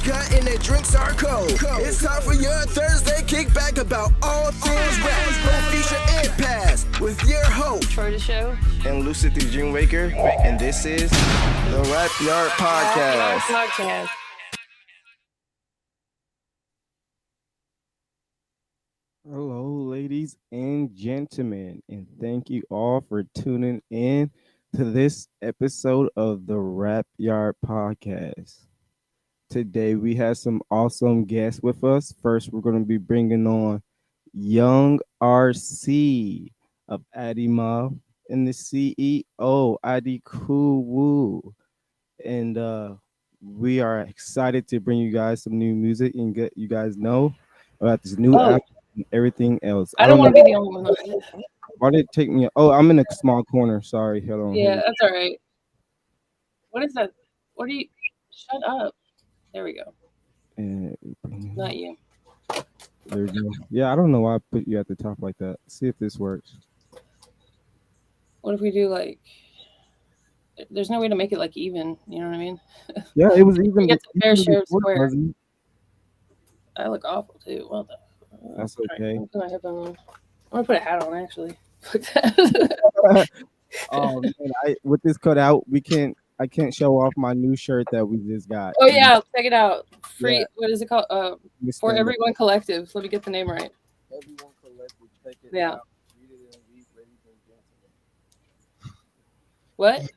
vodka and their drinks are cold. It's time for your Thursday kickback about all things rap. Go feature and pass with your host, Troydashow and Lucid the Dreamwaker. And this is the Therapyard Podcast. Hello, ladies and gentlemen, and thank you all for tuning in to this episode of the Rap Yard Podcast. Today, we have some awesome guests with us. First, we're going to be bringing on Young RC of Addy Mob and the CEO, Addy Cool Woo. And we are excited to bring you guys some new music and get you guys know about this new album and everything else. I don't want to be the only one. Why did it take me? Oh, I'm in a small corner. Sorry. Hold on. Yeah, that's all right. What is that? What are you? Shut up. There we go. Not you. There we go. Yeah, I don't know why I put you at the top like that. See if this works. What if we do like? There's no way to make it like even. You know what I mean? Yeah, it was even. Get the fair share of before, square. wasn't it? I look awful too. Well, That's okay. I'm gonna put a hat on actually. Oh man, with this cutout, I can't show off my new shirt that we just got. Oh yeah, check it out. Free. Yeah. What is it called? For Everyone Collective. Let me get the name right. Everyone Collective, check it Yeah. out. Read it and read, ladies and gentlemen. What?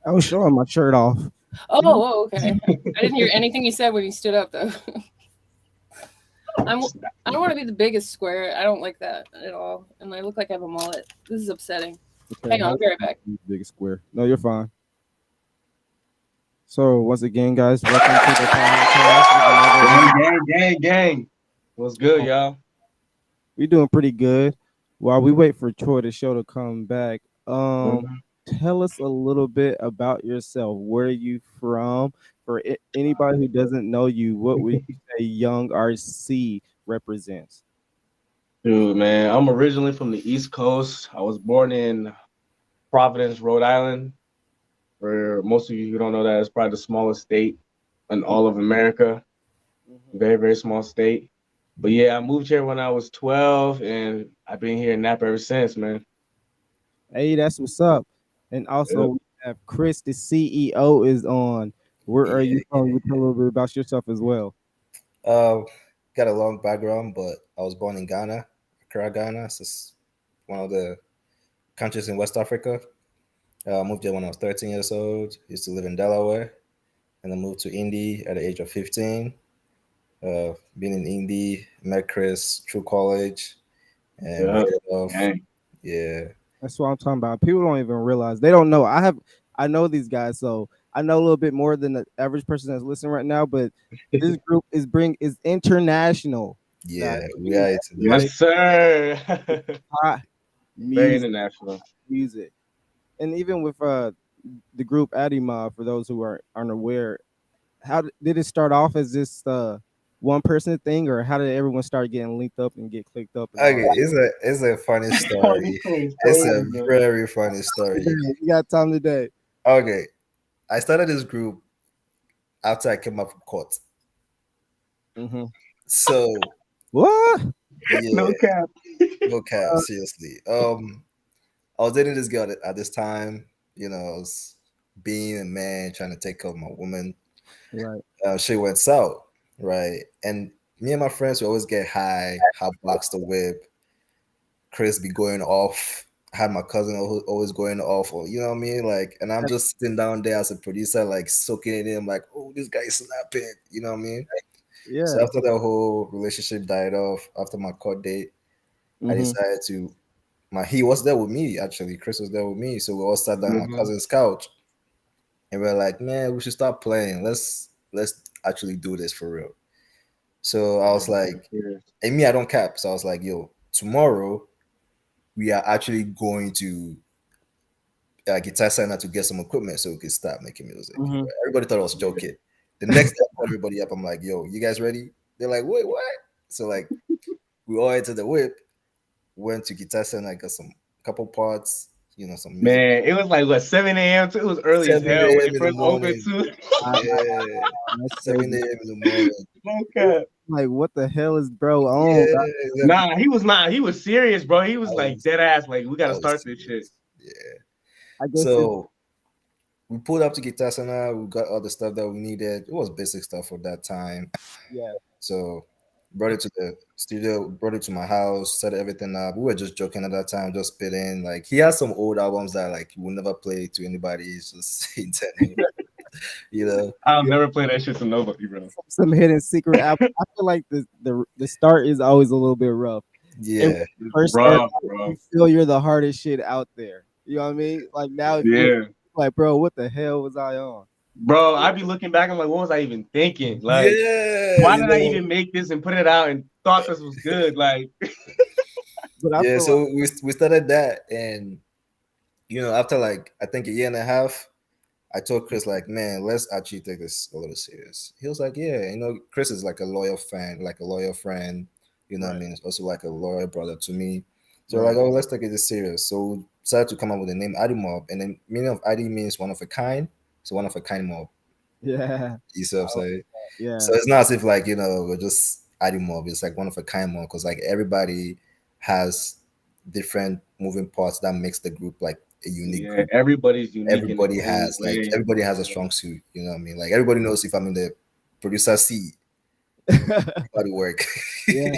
I was showing my shirt off. Oh, okay. I didn't hear anything you said when you stood up though. I don't want to be the biggest square. I don't like that at all. And I look like I have a mullet. This is upsetting. Okay, Hang on, I'll be right back. Biggest square. No, you're fine. So once again, guys, welcome to the podcast. Gang. What's good, y'all? We're doing pretty good. While we wait for Troy the show to come back, tell us a little bit about yourself. Where are you from? For anybody who doesn't know you, what would you say Young RC represents? Dude, man, I'm originally from the East Coast. I was born in Providence, Rhode Island. For most of you who don't know that, it's probably the smallest state in all of America. Very, very small state. But yeah, I moved here when I was 12, and I've been here in Napa ever since, man. Hey, that's what's up. And also, we have Chris, the CEO, is on. Where are you from? You tell a little bit about yourself as well. Got a long background, but I was born in Ghana, Accra, Ghana. So it's one of the countries in West Africa. I moved there when I was 13 years old. Used to live in Delaware, and I moved to Indy at the age of 15. Been in Indy, met Chris through college, and yeah. That's what I'm talking about. People don't even realize. They don't know. I know these guys, so I know a little bit more than the average person that's listening right now. But this group is international. Yeah, we are. Yes, sir. Very international music, and even with the group Addy Mob, for those who aren't aware, how did it start off as this one person thing, or how did everyone start getting linked up and get clicked up? Okay, it's a funny story. It's a very funny story. You got time today? Okay, I started this group after I came up from court. So what? Yeah, no cap. Seriously. I was dating this girl at this time. You know, I was being a man trying to take care of my woman. Right. She went south. Right. And me and my friends would always get high, hot box the whip. Chris be going off. I had my cousin always going off, or you know what I mean? Like, and I'm just sitting down there as a producer, like soaking it in, like, oh, this guy's snapping, you know what I mean? Yeah. So after that whole relationship died off, after my court date, I decided to he was there with me, actually. Chris was there with me. So we all sat down on my cousin's couch. And we're like, man, we should stop playing. Let's actually do this for real. So I was like, and me, I don't cap. So I was like, yo, tomorrow we are actually going to Guitar Center to get some equipment so we can start making music. Everybody thought I was joking. The next day I called everybody up. I'm like, yo, you guys ready? They're like, wait, what? So like we all entered the whip, went to Guitar Center, got some couple parts, some music. Man, it was like what 7 a.m. too. It was early as 7 hell when a.m. it in the first opened morning. too. Yeah, That's 7 crazy. a.m. in the morning. Okay. Like, what the hell is bro on? Yeah, exactly. Nah, he was not. He was serious, bro. He was I like was, dead ass. Like we I gotta was start this shit. serious. Yeah. I guess So we pulled up to Guitar Center. We got all the stuff that we needed. It was basic stuff for that time. yeah. So brought it to the studio, brought it to my house, set everything up. We were just joking at that time, just spitting. Like he has some old albums that like he will never play to anybody. It's just internal, I'll never play that shit to nobody, bro. Some hidden secret album. I feel like the start is always a little bit rough. Yeah. And first start, you feel you're the hardest shit out there. You know what I mean? Like now, Yeah. like bro, what the hell was I on? Bro, I be looking back. I'm like, what was I even thinking? Like, Yeah. why did I even make this and put it out and thought this was good? Like, But I Yeah, feel so like, we started that, and after like I think a year and a half, I told Chris like, man, let's actually take this a little serious. He was like, yeah, Chris is like a loyal fan, like a loyal friend. What I mean? It's also like a loyal brother to me. So we're like, oh, let's take it this serious. So we decided to come up with the name Adi Mob, and the meaning of Adi means one of a kind. So one of a kind mob. yeah, You see what I'm saying? yeah. So it's not as if like we're just Adi Mob. It's like one of a kind mob because like everybody has different moving parts that makes the group like a unique group. Everybody's unique. Everybody has everybody has a strong suit. You know what I mean? Like everybody knows if I'm in the producer seat, body work. Yeah.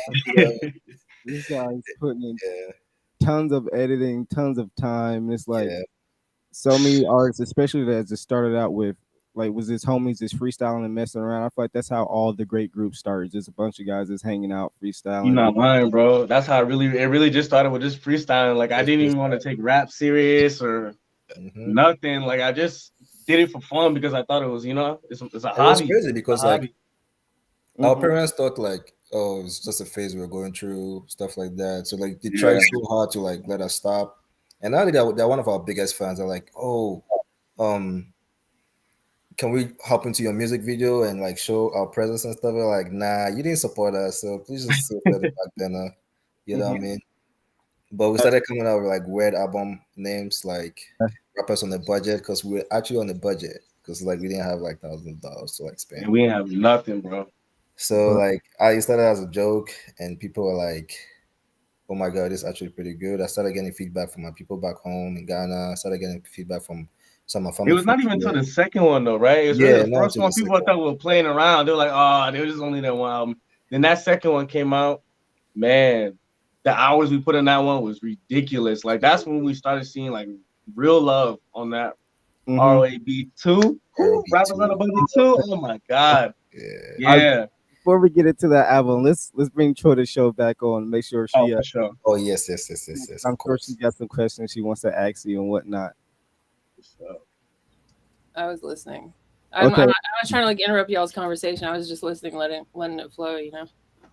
This guy's putting in tons of editing, tons of time. It's like so many artists, especially that just started out with like was his homies just freestyling and messing around. I feel like that's how all the great groups started. Just a bunch of guys just hanging out, freestyling. You're not lying, bro. That's how it really just started with just freestyling. Like I didn't even want to take rap serious or nothing. Like I just did it for fun because I thought it was, it's a hobby. It was crazy because like our parents thought like, oh, it's just a phase we're going through, stuff like that. So like they tried so hard to like let us stop. And now they're one of our biggest fans. They're like, oh, can we hop into your music video and like show our presence and stuff? We're like, nah, you didn't support us, so please just say it back then. You know what I mean? But we started coming out with like weird album names, like rappers on the budget, because we were actually on the budget, because like we didn't have like $1,000 to like spend. And we didn't have nothing, bro. So like I started as a joke, and people were like, "Oh my god, this is actually pretty good." I started getting feedback from my people back home in Ghana. I started getting feedback from some of my family. It was not even until the second one though, right? It was really the first one. People thought we were playing around. They were like, "Oh, there was just only that one album." Then that second one came out. Man, the hours we put in that one was ridiculous. Like that's when we started seeing like real love on that RAB2. Rappers on the Budget 2. Oh my god. Yeah. Before we get into that album, let's bring Troydashow back on. Make sure she. Oh yes. I'm sure she got some questions she wants to ask you and whatnot. I was listening. I was trying to like interrupt y'all's conversation. I was just listening, letting it flow.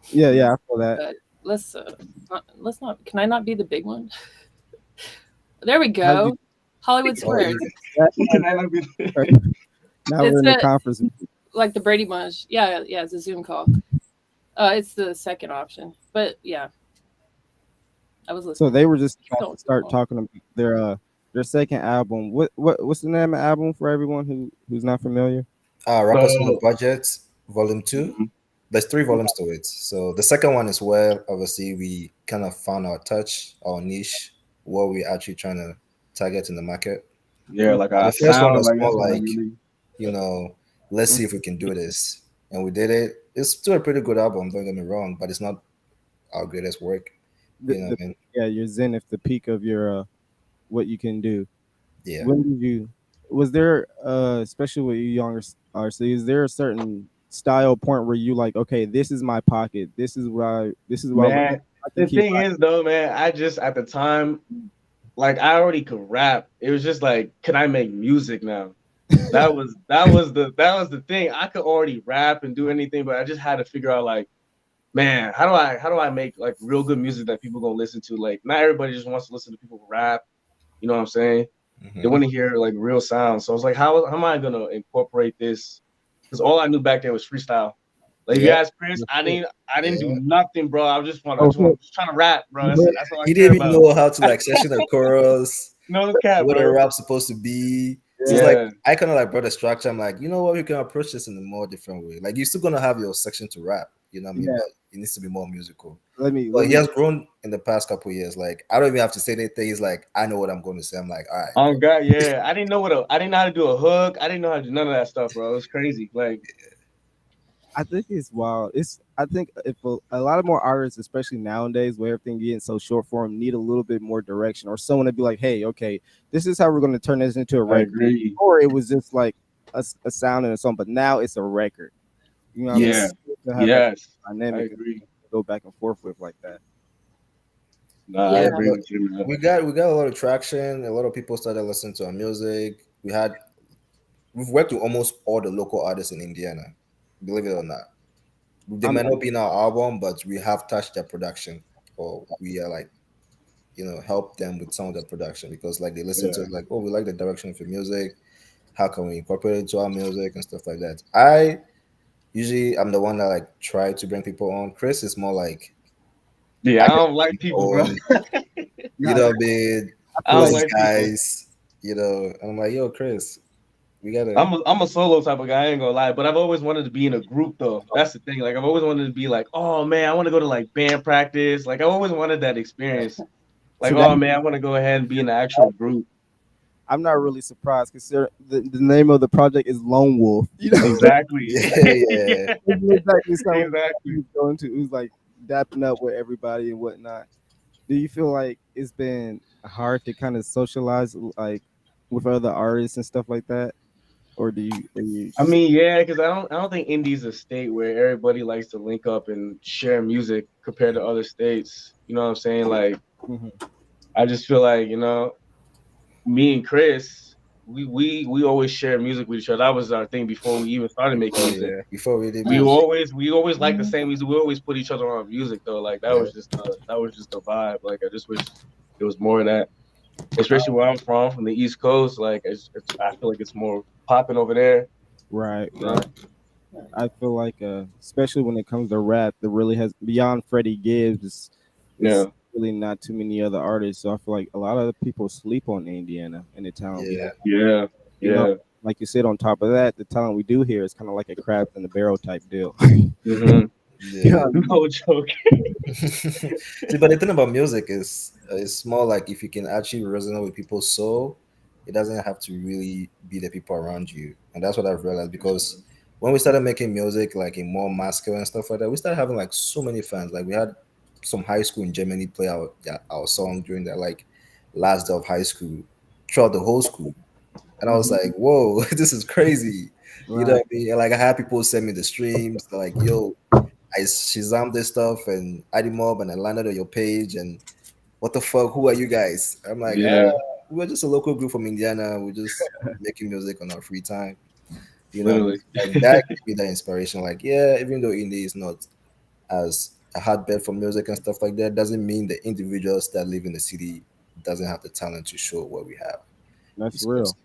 Yeah, I feel that. But let's not. Can I not be the big one? There we go. Hollywood Squares. Now we're in the conference. Like the Brady Bunch. Yeah, it's a Zoom call. It's the second option. But yeah. I was listening. So they were just trying to start talking about their second album. What's the name of the album for everyone who's not familiar? Rappers on the Budget, Volume 2. There's 3 volumes to it. So the second one is where obviously we kind of found our touch, our niche, what we're actually trying to target in the market. Yeah, like the first one was more like, let's see if we can do this. And we did it. It's still a pretty good album, don't get me wrong, but it's not our greatest work. You know what I mean? Yeah, your zenith, the peak of your what you can do. Yeah. Was there especially with you younger RC, is there a certain style point where you like, okay, this is my pocket. This is why man, the thing is though, man, I just at the time, like I already could rap. It was just like, can I make music now? That was the thing. I could already rap and do anything, but I just had to figure out like, man, how do I make like real good music that people gonna listen to? Like not everybody just wants to listen to people rap. You know what I'm saying? They want to hear like real sounds. So I was like, how am I gonna incorporate this? Because all I knew back then was freestyle. Like you ask Chris, I didn't do nothing, bro. I was just trying to rap, bro. That's all I he didn't even know how to like session a chorus. No cap, what a bro. rap's supposed to be. So it's like I kind of like brought a structure. I'm like, you know what, you can approach this in a more different way. Like you're still gonna have your section to rap, you know what I mean? Yeah. But it needs to be more musical. Let me. But he has grown in the past couple of years. Like I don't even have to say anything. He's like, I know what I'm going to say. I'm like, all right. Oh God, yeah. I didn't know how to do a hook. I didn't know how to do none of that stuff, bro. It was crazy. Like, I think it's wild. I think if a lot of more artists, especially nowadays, where everything getting so short form, need a little bit more direction, or someone to be like, "Hey, okay, this is how we're going to turn this into a I record." agree. Or it was just like a sound and a song, but now it's a record. You know what Yeah. I mean? Yes. I Dynamic. agree. Go back and forth with like that. Nah, I agree with you, man. We got a lot of traction. A lot of people started listening to our music. We've worked with almost all the local artists in Indiana, believe it or not. They might not be in our album, but we have touched their production, or we are like, help them with some of the production because like they listen to it like, oh, we like the direction of your music. How can we incorporate it to our music and stuff like that? I'm the one that like try to bring people on. Chris is more like, I don't like people, bro. You know what I mean? I don't Like guys, and I'm like, yo, Chris, we gotta. I'm a solo type of guy. I ain't gonna lie, but I've always wanted to be in a group though. That's the thing. Like I've always wanted to be like, oh man, I want to go to like band practice. Like I always wanted that experience. Like, oh man, I want to go ahead and be in the actual group. I'm not really surprised because the name of the project is Lone Wolf. You know? Exactly. Yeah. Exactly. He's going to. Who's like dapping up with everybody and whatnot. Do you feel like it's been hard to kind of socialize like with other artists and stuff like that, or do you? I mean, yeah, because I don't think India's a state where everybody likes to link up and share music compared to other states. You know what I'm saying? Like, I just feel like me and Chris, we always share music with each other. That was our thing before we even started making music. Yeah, before we did. We always like the same music. We always put each other on music though. Like that was just the vibe. Like I just wish there was more of that. Especially where I'm from the East Coast. Like I feel like it's more popping over there. Right. I feel like, especially when it comes to rap, that really has beyond Freddie Gibbs. It's really not too many other artists. So I feel like a lot of people sleep on Indiana and the talent. Yeah. Like you said, on top of that, the talent we do here is kind of like a crabs in the barrel type deal. Yeah. No joke. See, but the thing about music is it's more like if you can actually resonate with people's soul, it doesn't have to really be the people around you. And that's what I've realized because when we started making music like in more masculine and stuff like that, we started having like so many fans. Like we had some high school in Germany play our song during that like last day of high school throughout the whole school. And I was like, whoa, this is crazy. You know what I mean? And like I had people send me the streams, they're like, yo, I Shazam this stuff and add him up and I landed on your page and what the fuck, who are you guys? I'm like, we're just a local group from Indiana. We're just making music on our free time. You know, like that could be the inspiration. Like, even though India is not as a hotbed for music and stuff like that, doesn't mean the individuals that live in the city doesn't have the talent to show what we have. That's real.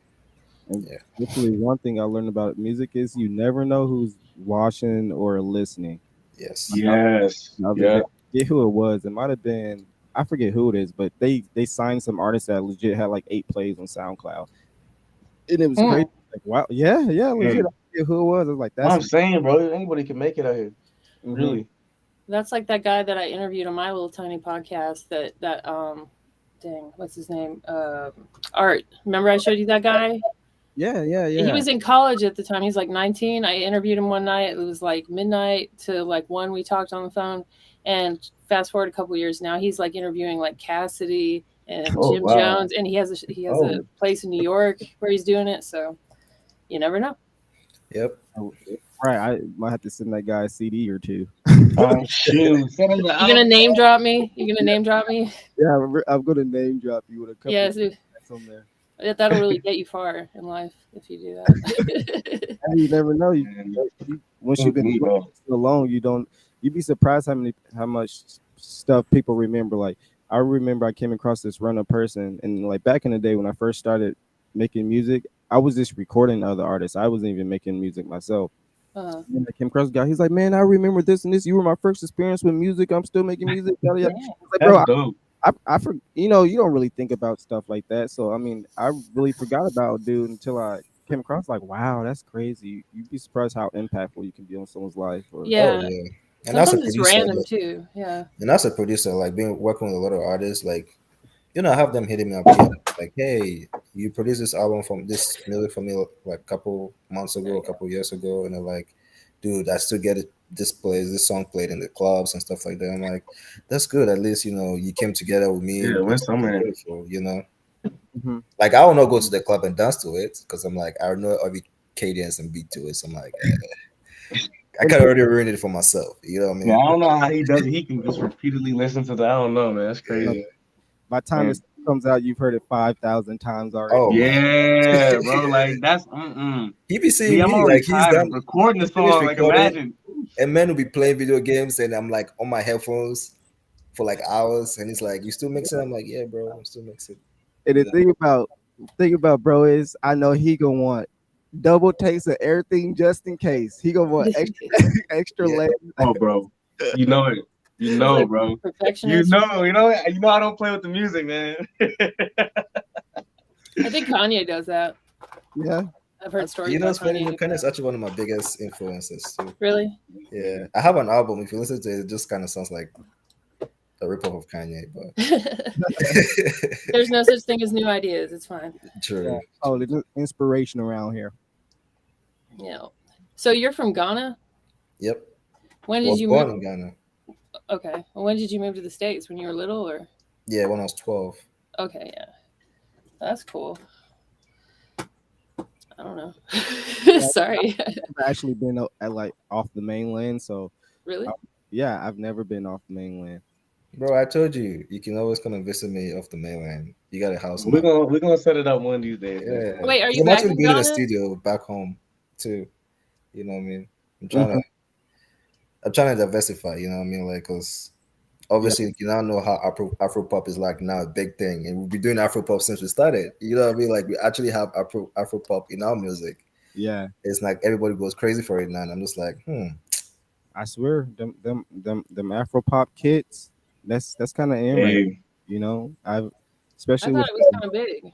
And literally one thing I learned about music is you never know who's watching or listening. Yes. I forget who it was. It might have been, I forget who it is, but they signed some artists that legit had like 8 plays on SoundCloud. And it was crazy. Like, wow, legit. I forget who it was. I was like, that's what I'm saying, bro. Anybody can make it out here. Really. That's like that guy that I interviewed on my little tiny podcast that dang, what's his name? Art. Remember I showed you that guy? Yeah. He was in college at the time. He's like 19. I interviewed him one night. It was like midnight to like 1. We talked on the phone. And fast forward a couple years now, he's like interviewing like Cassidy and Jim Jones. And he has a place in New York where he's doing it. So you never know. Yep. Right. I might have to send that guy a CD or 2. Oh, shoot. You gonna name drop me? Yeah, I'm gonna name drop you with a couple. Yes. On there. That'll really get you far in life if you do that. You never know. Once you've been alone, you'd be surprised how much stuff people remember. Like I remember I came across this random person, and like back in the day when I first started making music, I was just recording other artists. I wasn't even making music myself. And I came across a guy. He's like, "Man, I remember this and this. You were my first experience with music. I'm still making music." Like, bro, you know, you don't really think about stuff like that. So I mean, I really forgot about dude until I came across like, wow, that's crazy. You'd be surprised how impactful you can be on someone's life. Or Oh Yeah. yeah, and as a Sometimes it's producer, random too. Yeah. and as a producer, like being working with a lot of artists, like I have them hitting me up here, like, hey, you produced this album from this music for me like a couple months There ago, you a go. couple years ago, and they're like, dude, I still get it. This song played in the clubs and stuff like that. I'm like, that's good. At least you came together with me Yeah, and went did something somewhere. beautiful. Mhm. Like I will not go to the club and dance to it because I'm like, I know every cadence and beat to it. So I'm like, I And can already ruin it for myself. You know what I Yeah, mean? I don't know how he does it. He can just repeatedly listen to that. I don't know, man. That's like, crazy. by the time it And comes out, you've heard it 5,000 times already. Oh man, yeah, bro, like that's mm-mm. he be Me, seeing I'm me already like he's tired done, of recording the he finished song. Like recording, imagine. and men will be playing video games, and I'm like on my headphones for like hours, and he's like, "You still mixing?" I'm like, "Yeah, bro, I'm still mixing." And the You know? thing about bro is, I know he gonna want double takes of everything just in case. He gonna want extra extra Yeah. layers. Oh, bro, you know it. You He's know, like bro. perfectionist. You know. I don't play with the music, man. I think Kanye does that. Yeah, I've heard stories You know, about it's funny. Kanye. Ken is actually one of my biggest influences too. Really? Yeah, I have an album. If you listen to it, it just kind of sounds like a ripoff of Kanye, but There's no such thing as new ideas. It's fine. yeah. true. Oh, there's inspiration around here. Yeah. So you're from Ghana? Yep. When did Was you born move? in Ghana. Okay. Well, when did you move to the States? When you were little, or? Yeah, when I was 12. Okay, yeah. That's cool. I don't know. Yeah, Sorry. I've actually been at like off the mainland, so Really? yeah, I've never been off the mainland. Bro, I told you, you can always come and visit me off the mainland. You got a house we're now. gonna set it up one of these days, man. Yeah. Wait, are 'Cause you I'm back actually in building a Ghana? studio back home too. You know what I mean? I'm trying Mhm. to I'm trying to diversify, you know what I mean? Like, cause Yeah, obviously you now know how Afro pop is like now a big thing, and we've been doing Afro pop since we started. You know what I mean? Like we actually have Afro pop in our music. yeah. It's like everybody goes crazy for it now. And I'm just like, I swear, them Afro pop kids. That's kind of in right. Hey, You know, I've I especially thought with it was kind of big.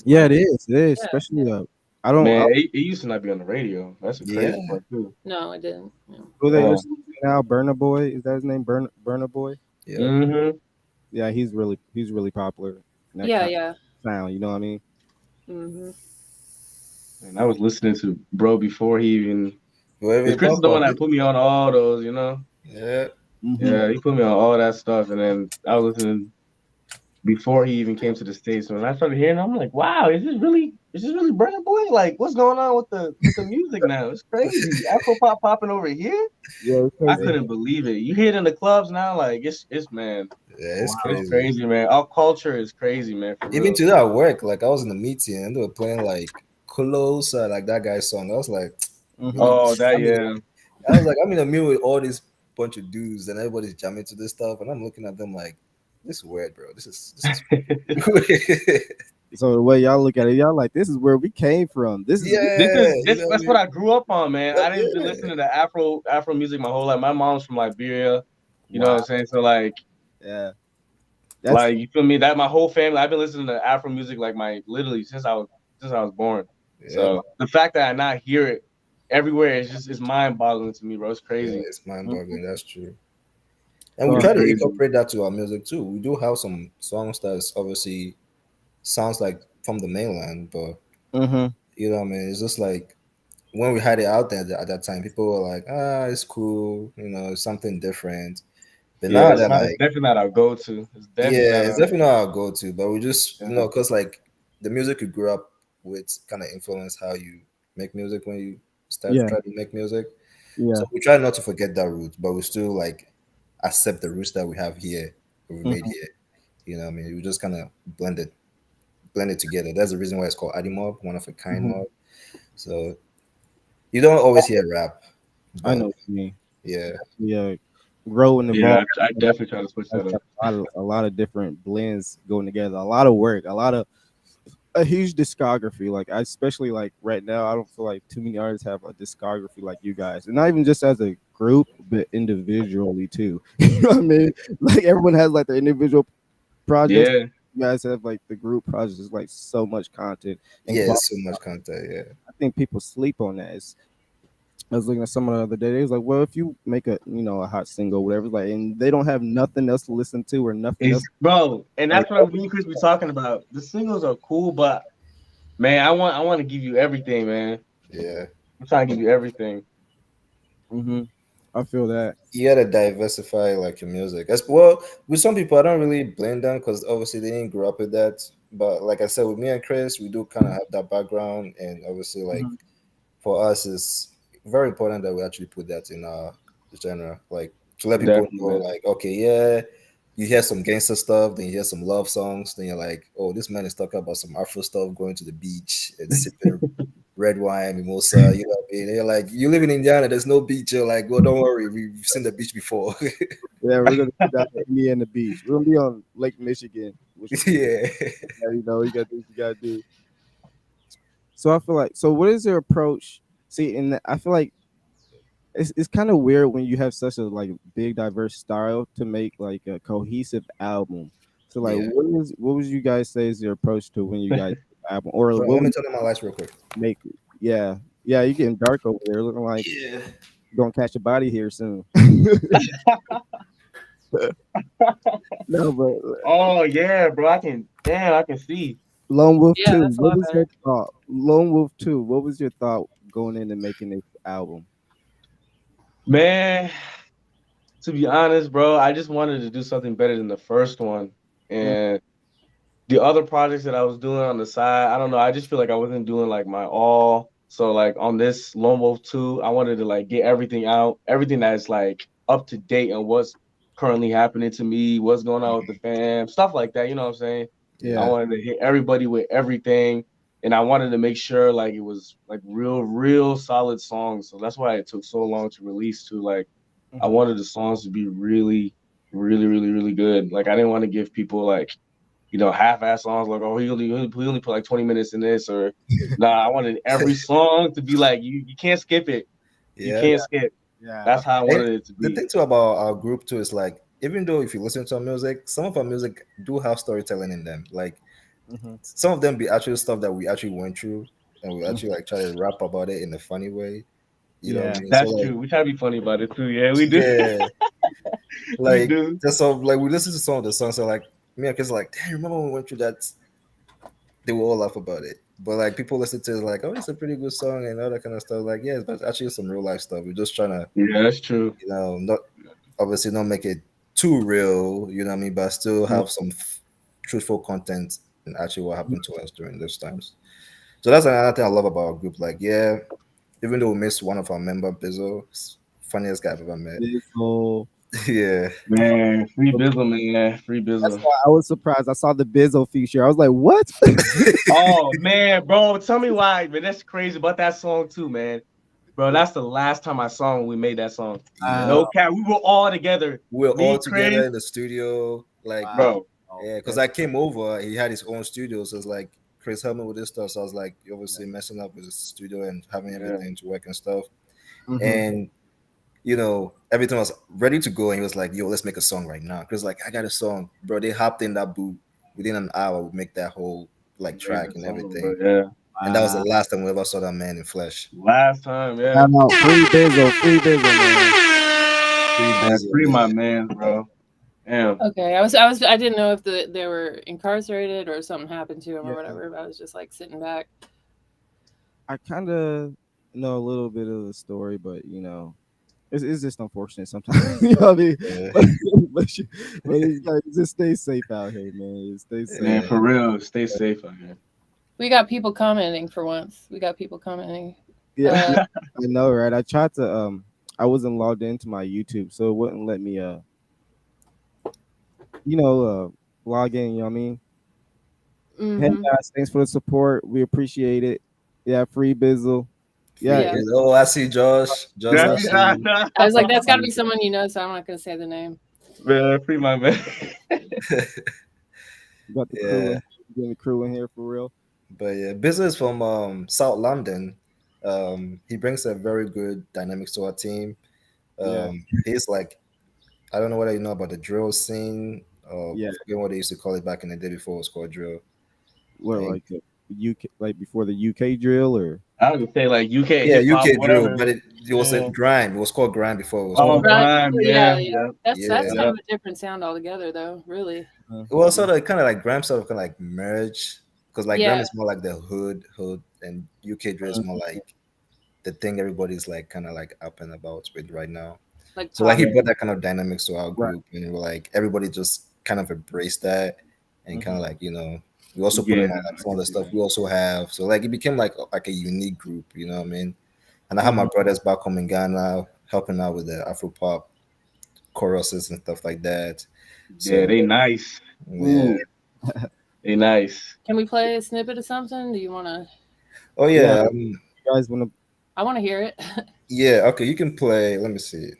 yeah, it is. It is. Yeah. Especially I don't. man, it used to not be on the radio. That's the yeah, crazy part too. No, I didn't. Yeah. Who they Yeah. listen to now? Burner Boy, is that his name? Burner Boy. yeah. Mm-hmm. Yeah, he's really popular. In that Yeah, kind yeah. of sound. You know what I mean? Hmm. And I was listening to bro before he even. Whoever Because you Chris is pop the one up, that put me on all those, you know. yeah. Hmm. Yeah, he put me on all that stuff, and then I was listening before he even came to the States. So when I started hearing, I'm like, wow, is this really Burna Boy? Like, what's going on with the music now? It's crazy. Afro pop popping over here. Yeah, it's I crazy. couldn't believe it. You hear it in the clubs now, like it's man, Yeah, it's it's crazy. crazy, man. Our culture is crazy, man. For Even real. to that work, like I was in a meeting and they were playing like Closer, like that guy's song. I was like, Hmm. Oh, that I mean, yeah. I was like, I'm in a meal with all these bunch of dudes and everybody's jamming to this stuff, and I'm looking at them like, this is weird, bro. This is weird. So the way y'all look at it, y'all like this is where we came from. This is This Yeah, is you this. know what I That's what mean? I grew up on, man. I didn't been Yeah, listening to Afro music my whole life. My mom's from Liberia. You know what wow. I'm saying? So Yeah, that's like you feel me? That my whole family. I've been listening to Afro music like my literally since I was born. yeah, So the fact that I not hear it everywhere is just is mind boggling to me, bro. It's yeah. crazy. It's mind Mhm. boggling. That's true. And we So try It's to crazy. incorporate that to our music too. We do have some songs that's obviously sounds like from the mainland, but mhm. you know what I mean? It's just like when we had it out there at that time, people were like, it's cool, it's something different. But Yeah, now it's they're not. It's like, definitely not our go-to. It's definitely yeah, not it's our. definitely not our go-to, but we just, Yeah. because like the music you grew up with kind of influence how you make music when you start Yeah, trying to make music. yeah. So we try not to forget that root, but we still like accept the roots that we have here, we made Mhm. here. You know what I mean? We just kind of blend it together. That's the reason why it's called Addy Mob, one of a kind Mhm. mob. So you don't always hear rap, I but know what you mean. yeah, Yeah, grow and Yeah, evolve. I definitely try to switch That's that up. a lot of different blends going together. A lot of work. A huge discography. Like I especially like right now, I don't feel like too many artists have a discography like you guys, and not even just as a group, but individually too. You know what I mean? Like everyone has like their individual projects. Yeah. You guys have like the group projects is like so much content and Yeah, quality. so much content. Yeah. I think people sleep on that. I was looking at someone the other day. They was like, "Well, if you make a a hot single, whatever, like, and they don't have nothing else to listen to or nothing else, It's bro, and like, that's what me and Chris be talking about. The singles are cool, but man, I want to give you everything, man. Yeah. I'm trying to give you everything. mm-hmm. I feel that. You gotta diversify like your music. As well, with some people, I don't really blame them because obviously they didn't grow up with that. But like I said, with me and Chris, we do kind of have that background, and obviously, like Mhm. for us, it's very important that we actually put that in our genre, like to let people Definitely, know, man. like, okay, yeah, you hear some gangster stuff, then you hear some love songs, then you're like, oh, this man is talking about some Afro stuff, going to the beach and sipping red wine, mimosa. You know what I mean? They're like, you live in Indiana, there's no beach. You're like, well, don't worry, we've seen the beach before. Yeah, we're gonna be down at Indiana Beach. We're gonna be on Lake Michigan, which will be Yeah. you got this, you gotta do. So I feel like, so what is your approach? See, and I feel like it's kind of weird when you have such a like big diverse style to make like a cohesive album. So like, Yeah. what would you guys say is your approach to when you guys make an album, or Bro, what let would me you turn on my lights real quick. make? Yeah, yeah, you're getting dark over there, looking like Yeah. you're gonna catch a body here soon. No, but Oh yeah, bro. I can see. Lone Wolf Yeah, 2, that's a what lot was your better. thought? Lone Wolf 2, what was your thought going into making this album? Man, to be honest, bro, I just wanted to do something better than the first one. Mm, And the other projects that I was doing on the side, I don't know. I just feel like I wasn't doing like my all. So like on this Lone Wolf 2, I wanted to like get everything out, everything that's like up to date on what's currently happening to me, what's going on with the fam, stuff like that. You know what I'm saying? I Yeah. yeah. wanted to hit everybody with everything. And I wanted to make sure like it was like real solid songs. So that's why it took so long to release too. Like I Mhm. wanted the songs to be really good. Like I didn't want to give people like half-ass songs like, oh, he only put like 20 minutes in this, or nah, I wanted every song to be like you can't skip it. You Yeah. can't skip. Yeah, That's how I And wanted it to the be. thing too about our group too is like, even though if you listen to our music, some of our music do have storytelling in them. Like mhm, some of them be actually stuff that we actually went through, and we mhm. actually like try to rap about it in a funny way. You know what I Yeah, mean? So That's like, true. We try to be funny about it too. Yeah, we do. yeah, We like do. just so like we listen to some of the songs, so like me and kids like, damn, remember when we went through that? They will all laugh about it. But like people listen to it like, oh, it's a pretty good song and all that kind of stuff. Like, yeah, but actually some real life stuff. We're just trying to, Yeah, that's true. not obviously not make it too real, you know what I mean, but still yeah. have some truthful content and actually what happened to us during those times. So that's another thing I love about our group. Like, yeah, even though we missed one of our member, Bizzle, funniest guy I've ever met. Bizzle. Yeah. Man, free Bizzle, man. Free That's Bizzle. why I was surprised. I saw the Bizzle feature. I was like, "What?" Oh man, bro, tell me why, man. That's crazy about that song too, man. Bro, that's the last time I saw when we made that song. Yeah. No cap, we were all together. We were all Me, together Chris, in the studio. Like, bro. yeah, because That's I came over, he had his own studio, so it's like, Chris, help me with this stuff. So I was like, obviously messing up with his studio and having Yeah. everything to work and stuff. mhm. And everything was ready to go, and he was like, "Yo, let's make a song right now." Chris like, "I got a song, bro." They hopped in that booth within an hour. We make that whole like track Amazing and song, bro. everything, Yeah. and that was the Wow. last time we ever saw that man in flesh. Last time, yeah. Shout out, free Bizzle, man. Free Man, Bizzle, free my man. man, bro. Damn. Okay, I didn't know if they were incarcerated or something happened to him or Yeah, whatever. But I was just like sitting back. I kind of know a little bit of the story, but it's just unfortunate sometimes. You know what I mean? Yeah, But, but, but it's like, just stay safe out here, man. Stay safe. Man, yeah. for real. Stay safe out here. We got people commenting for once. We got people commenting. Yeah, Uh, I know, right? I tried to I wasn't logged into my YouTube, so it wouldn't let me you know log in. You know what I mean? Hey hmm guys, thanks for the support. We appreciate it. Yeah, free Bizzle. Yeah, Free Yeah, Bizzle. Oh, I see Josh. Josh, I That's, see you. I was like, that's got to be someone you know, so I'm not going to say the name. man, free my man. we got the crew Yeah, in, getting the crew in here for real. but yeah, Bizzle is from South London. He brings a very good dynamics to our team. Yeah. He's like, I don't know whether you know about the drill scene Yeah. I forget what they used to call it back in the day before it was called drill. What, Like, like the UK, like before the UK drill, or I would say like UK yeah, hip hop, UK drill, whatever. but it was a Yeah. grime. It was called grime before it was Oh, called. Right. grime. Yeah, Yeah, yeah. yeah, That's Yeah. kind of a different sound altogether, though. Really. Well, sort of kind of like grime sort of kind of like merge because like grime Yeah. is more like the hood, and UK drill is more like the thing everybody's like kind of like up and about with right now. Like So like he pop. brought that kind of dynamics to our right. group, and we're like everybody just kind of embraced that, and kind of like we also put yeah. him on like I some of can the see stuff that. we also have. So like it became like a unique group, you know what I mean? And I have my Mhm. brothers back home in Ghana helping out with the Afro pop choruses and stuff like that. Yeah, So they nice. yeah. Ooh, they nice. Can we play a snippet of something? Do you want to? Oh Yeah, yeah, you guys want to? I want to hear it. yeah. Okay, you can play. Let me see.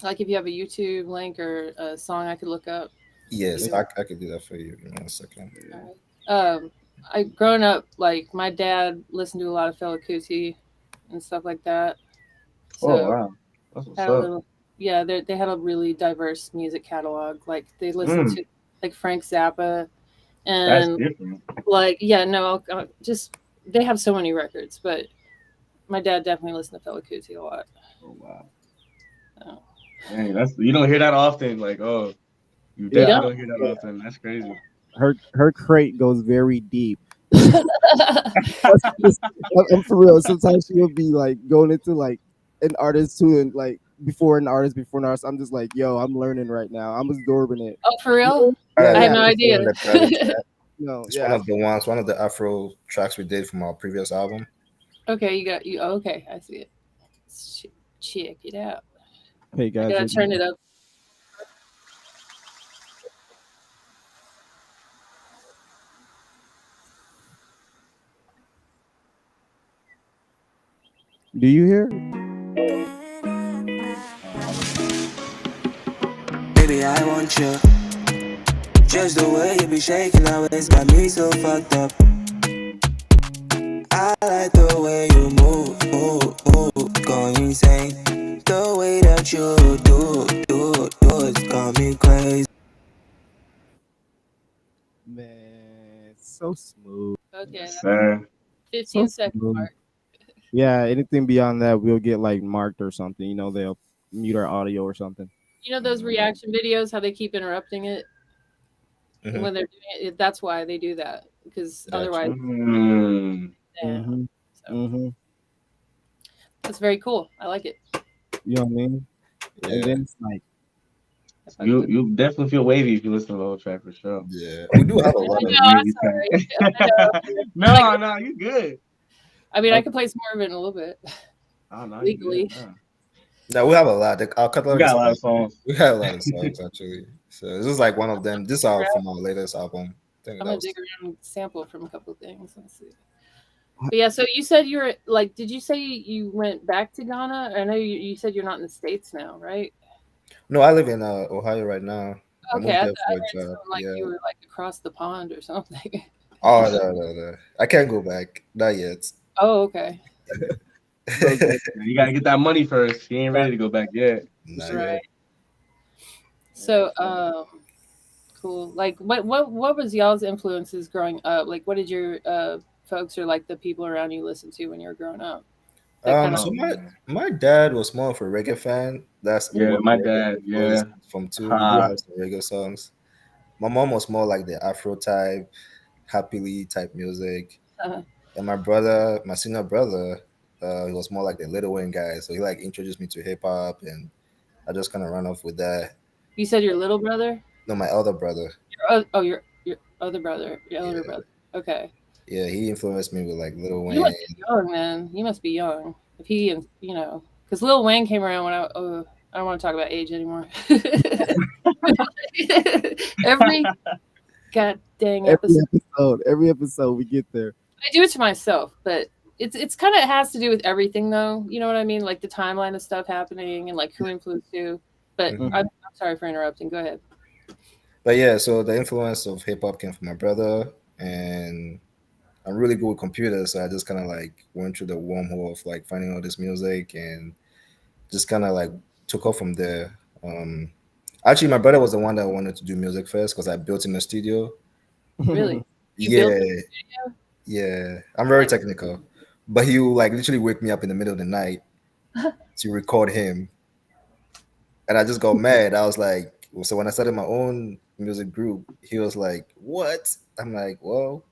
Like if you have a YouTube link or a song I could look up. Yes, I could do that for you. Give me 1 second. All right. I growing up, like my dad listened to a lot of Fela Kuti and stuff like that. Oh So wow, that's what's had a up. little, yeah, they had a really diverse music catalog. Like they listened Mm, to like Frank Zappa that's and different. like yeah, no, just they have so many records. But my dad definitely listened to Fela Kuti a lot. Oh wow, So. dang, that's you don't hear that often. Like oh, you You Yeah, definitely don't? don't hear that often. That's crazy. her crate goes very deep. I'm for real. Sometimes she will be like going into like an artist too, and like before an artist, before an artist. I'm just like, yo, I'm learning right now. I'm absorbing it. Oh, for real? All I right, had Yeah, no let me put it idea. in the private chat. no, It's yeah, one of the Afro tracks we did from our previous album. Okay, you got you. Oh, okay, I see it. Check it out. hey I guys, gotta turn it up. do you hear? Baby, I want you. Just the way you be shaking that waist got me so fucked up. I like the way you move, going insane. The way that you do it got me crazy. Man, so smooth, Okay, Yes, that sir. 15-second smooth. mark. Yeah, anything beyond that, we'll get like marked or something. You know, they'll mute our audio or something. You know those reaction videos, how they keep interrupting it Mhm. when they're doing it? That's why they do that because Gotcha. otherwise, Mm, damn. So Mm-hmm. that's very cool. I like it. You know what I mean? And Yeah, then it's like, I fuck you with it. you definitely feel wavy if you listen to the whole track for sure. yeah. We do have a lot I of. know. I'm Wavy sorry. track. I know. No, no, you good. I mean, I could play some more of it in a little bit Oh no, you good. legally. No. No, we have a lot. Our You catalog is got a lot like of songs. we got a lot of songs actually. So this is like one of them. This is our from our latest album. I think I'm that gonna was. dig around and sample from a couple of things. Let's see. But yeah, so you said you're like, did you say you went back to Ghana? I know you said you're not in the States now, right? No, I live in Ohio right now. I Okay, moved I there for a read job. something like Yeah. you were like across the pond or something. Oh no. I can't go back. Not yet. Oh, okay. bro, You gotta get that money first. He ain't ready to go back yet. Not Right. yet. So, cool. Like, what was y'all's influences growing up? Like, what did your folks or like the people around you listen to when you were growing up? That kind of So Oh my man. my dad was more of a reggae fan. That's Yeah, what my reggae dad. was Yeah. from too. We do Ha. have some reggae songs. My mom was more like the Afro type, happily type music. uh, And my brother, my senior brother, he was more like the Little Wayne guy. So he like introduced me to hip hop, and I just kind of ran off with that. you said your little brother? No, my elder brother. Your other brother, your elder Yeah, brother. Okay. yeah, he influenced me with like Little You Wayne. must be young, man. You must be young. If he, because Lil Wayne came around when I don't want to talk about age anymore. Every god dang episode. every episode we get there. I do it to myself, but it's kind of, it has to do with everything though. You know what I mean? Like the timeline of stuff happening and like who influenced who. But Mhm. I'm sorry for interrupting. Go ahead. But yeah, so the influence of hip hop came from my brother, and I'm really good with computers, so I just kind of like went through the wormhole of like finding all this music and just kind of like took off from there. Actually, my brother was the one that wanted to do music first because I built him a studio. Really? You built Yeah, the studio? yeah. I'm very technical, but he will like literally wake me up in the middle of the night to record him, and I just got mad. I was like, so when I started my own music group, he was like, "What?" I'm like, "Well,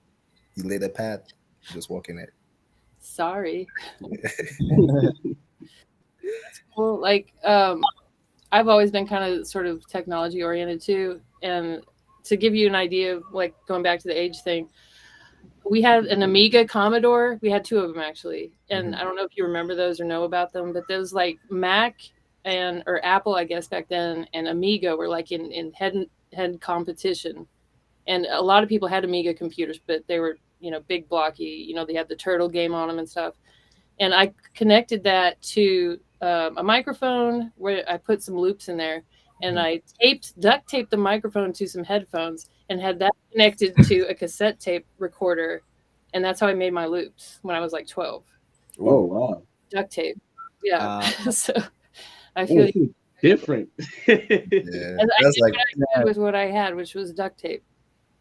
you laid a path, just walking it." Sorry. Well, like I've always been kind of sort of technology oriented too, and to give you an idea of like going back to the age thing, we had an Amiga Commodore. We had two of them actually, and I don't know if you remember those or know about them, but those like Mac and or Apple, I guess back then, and Amiga were like in head competition, and a lot of people had Amiga computers, but they were big blocky. They had the turtle game on them and stuff, and I connected that to a microphone where I put some loops in there, and I duct taped the microphone to some headphones and had that connected to a cassette tape recorder, and that's how I made my loops when I was like 12. Oh wow. Duct tape, yeah. So I Oh, feel this is different. Yeah, and I that's did like what I could with what I had, which was duct tape.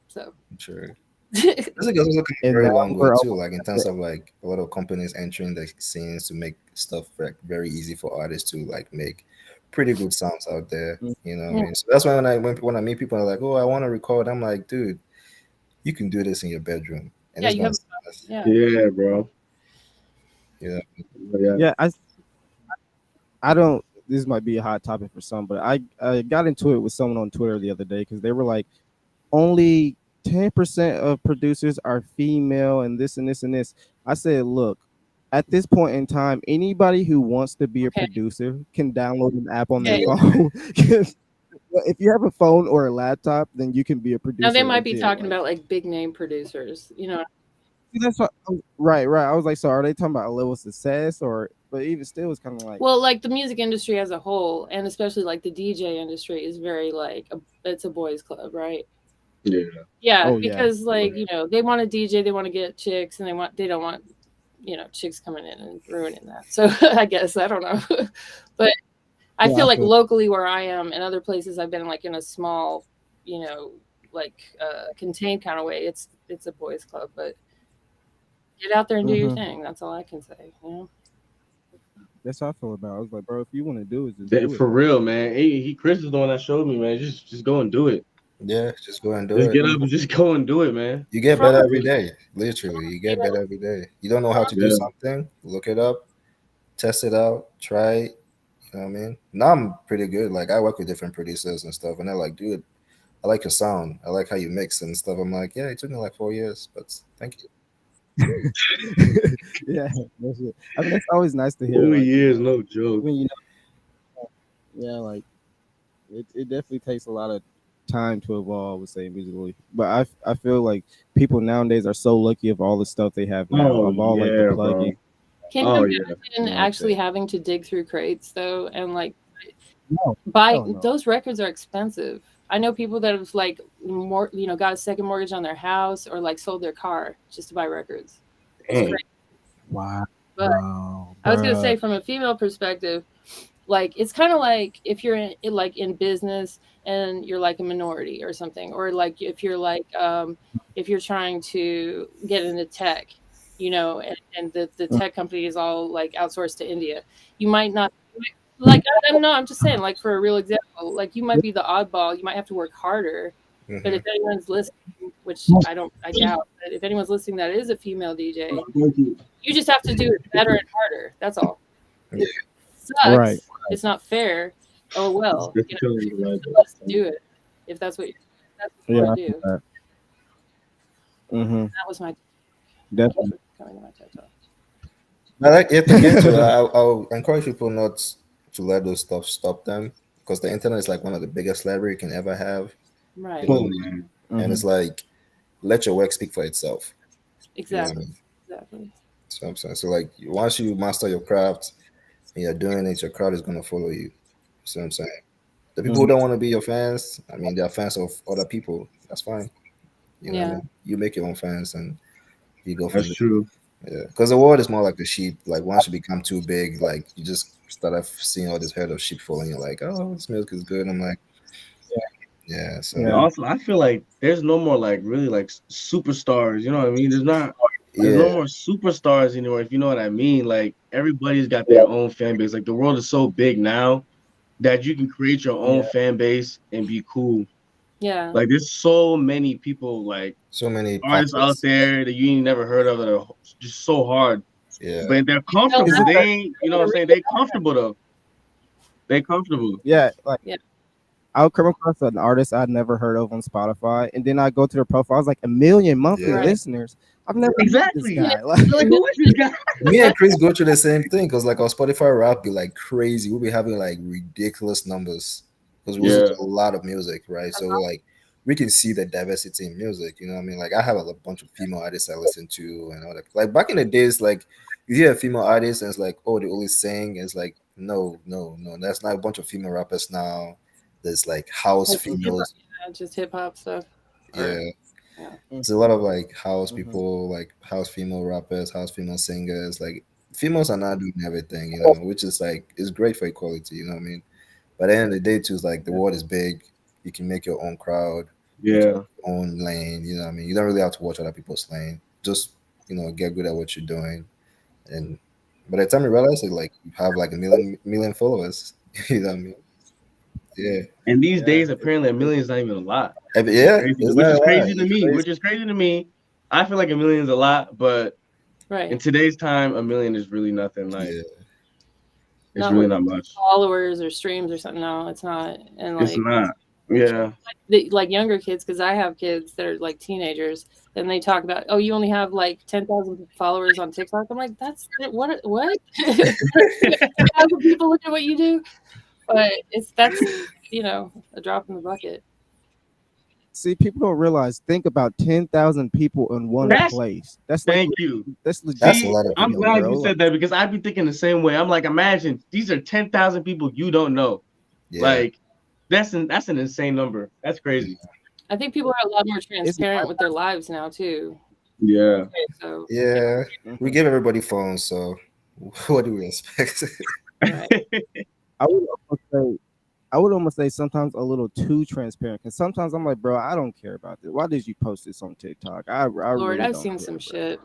So true. Music has also come a And very now long way we're too. Like in terms of like a lot of companies entering the scenes to make stuff like very easy for artists to like make pretty good sounds out there. You know what I mean? So that's why when I meet people, are like, "Oh, I want to record." I'm like, "Dude, you can do this in your bedroom, and yeah, it's you gonna have sound nice." yeah. Yeah, bro. Yeah. Yeah, I don't. This might be a hot topic for some, but I got into it with someone on Twitter the other day because they were like, only 10% of producers are female, and this and this and this. I said, look, at this point in time, anybody who wants to be a Okay. producer can download an app on Okay. their phone. If you have a phone or a laptop, then you can be a producer. Now they might be legit. talking Like, about like big name producers, that's what, right. I was like, so are they talking about a level of success or? But even still, it's kind of like, Well, like the music industry as a whole, and especially like the DJ industry, is very like it's a boys' club, right? Yeah. Yeah, oh yeah, because like they want a DJ, they want to get chicks, and they don't want chicks coming in and ruining that. So I guess I don't know, but I Yeah, feel I like feel- locally where I am and other places I've been like in a small, like contained kind of way. It's a boys' club, but get out there and do your thing. That's all I can say. that's how I feel about it. I was like, bro, if you want to do it, just That, do for it. real, man. Chris is the one that showed me, man. Just go and do it. Yeah, just go and do Just it. get up and just go and do it, man. You get From better every day. Literally, you get better every day. You don't know how to do Yeah. something, look it up, test it out, try it. You know what I mean? Now I'm pretty good. Like I work with different producers and stuff, and they're like, "Dude, I like your sound. I like how you mix and stuff." I'm like, "Yeah, it took me like 4 years, but thank you." Yeah, that's it. I mean, it's always nice to hear. 4 Like, years, no joke. when yeah, like it definitely takes a lot of time to evolve, I would say, musically. But I feel like people nowadays are so lucky of all the stuff they have now, Oh of all like yeah, the bro. plugins. Can Oh you yeah. imagine Yeah, actually okay. having to dig through crates though, and like No, buy hell no. those records are expensive. I know people that have like got a second mortgage on their house or like sold their car just to buy records. It's Dang. crazy. Wow. But I was gonna say from a female perspective, like it's kind of like if you're in business and you're like a minority or something, or like if you're like if you're trying to get into tech, and the tech company is all like outsourced to India, you might not like I'm just saying, like for a real example, like you might be the oddball, you might have to work harder. But if anyone's listening, which I doubt, but if anyone's listening that is a female DJ, Thank you. you just have to do it better and harder. That's all. Yeah. It sucks. Right. It's not fair. Oh well, Just killing you, right? let's do it if that's what you Yeah. want to do. Mm-hmm. That was my Definitely. coming to my TED Talk. I like it again. Too, I'll encourage people not to let those stuff stop them because the internet is like one of the biggest library you can ever have. Right. You know what I Oh, mean? man. And it's like let your work speak for itself. You know what I Exactly. mean? Exactly. So I'm saying, so like once you master your craft and you're doing it, your crowd is gonna follow you. So I'm saying, the people who don't want to be your fans, I mean, they're fans of other people. That's fine. You know what I Yeah. mean? You make your own fans and you go from That's there. true. Yeah, because the world is more like the sheep. Like once you become too big, like you just start seeing all this herd of sheep following you. Like, oh, this milk is good. I'm like, Yeah. So And also, I feel like there's no more like really like superstars. You know what I mean? There's no yeah, more superstars anymore. If you know what I mean. Like everybody's got their own fan base. Like the world is so big now that you can create your own fan base and be cool. Yeah. Like there's so many people, like so many artists out pockets. there that you ain't never heard of that are just so hard. Yeah. But they're comfortable. Is it They that- ain't, you know what I'm saying? They comfortable though. They comfortable. Yeah, like Yeah. I'll come across an artist I'd never heard of on Spotify, and then I go to their profile. It's like 1 million monthly Yeah. listeners. I've never Exactly. heard this guy. Yeah. Like, Like who is this guy? Me and Chris go through the same thing because like our Spotify rap be like crazy. We'll be having like ridiculous numbers because we listen to a lot of music, right? So like we can see the diversity in music. You know what I mean? Like I have a bunch of female artists I listen to and all that. Like back in the days, like you hear a female artist and it's like, oh, they only sing. And it's like, no. That's not a bunch of female rappers now. There's like house Like females. just hip hop stuff. Yeah. Yeah. There's a lot of like house Mhm. people, like house female rappers, house female singers. Like females are not doing everything, you know, which is like it's great for equality, you know what I mean? But at the end of the day, too, it's like the world is big. You can make your own crowd, make Yeah. your own lane, you know what I mean? You don't really have to watch other people's lane. Just, get good at what you're doing. And by the time you realize it, like you have like a million followers. You know what I mean? Yeah. And these days, apparently, 1 million is not even a lot. Yeah. Which is crazy to me. Which is crazy to me. I feel like 1 million is a lot, but in today's time, 1 million is really nothing. Like, it's really not much. Followers or streams or something. No, it's not. And like, it's not. Yeah. Like younger kids, because I have kids that are like teenagers, and they talk about, oh, you only have like 10,000 followers on TikTok. I'm like, that's what? 10,000 people look at what you do, but that's a drop in the bucket. See, people don't realize. Think about 10,000 people in one place. That's thank you. That's legit. That's a lot of people. I'm glad bro. you said that because I'd be thinking the same way. I'm like, imagine these are 10,000 people you don't know. Yeah. Like, that's an insane number. That's crazy. I think people are a lot more transparent with their lives now too. Yeah. So yeah, we give everybody phones, so what do we expect? I would almost say sometimes a little too transparent, because sometimes I'm like, bro, I don't care about this. Why did you post this on TikTok? Lord, really I've don't seen care, some bro. shit.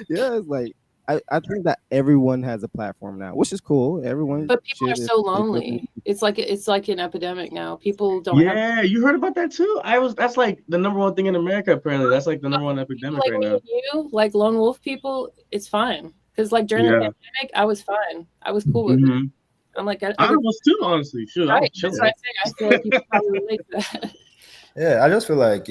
Yeah, it's like I think that everyone has a platform now, which is cool. Everyone, but people are so lonely. It's like an epidemic now. People don't. Yeah, you heard about that too. That's like the number one thing in America. Apparently, that's like the number one epidemic right now. Like lone wolf people, it's fine because like during the pandemic, I was fine. I was cool with it. I'm like, I was too, honestly. Sure, right. That's what I feel like people probably relate to that. Yeah, I just feel like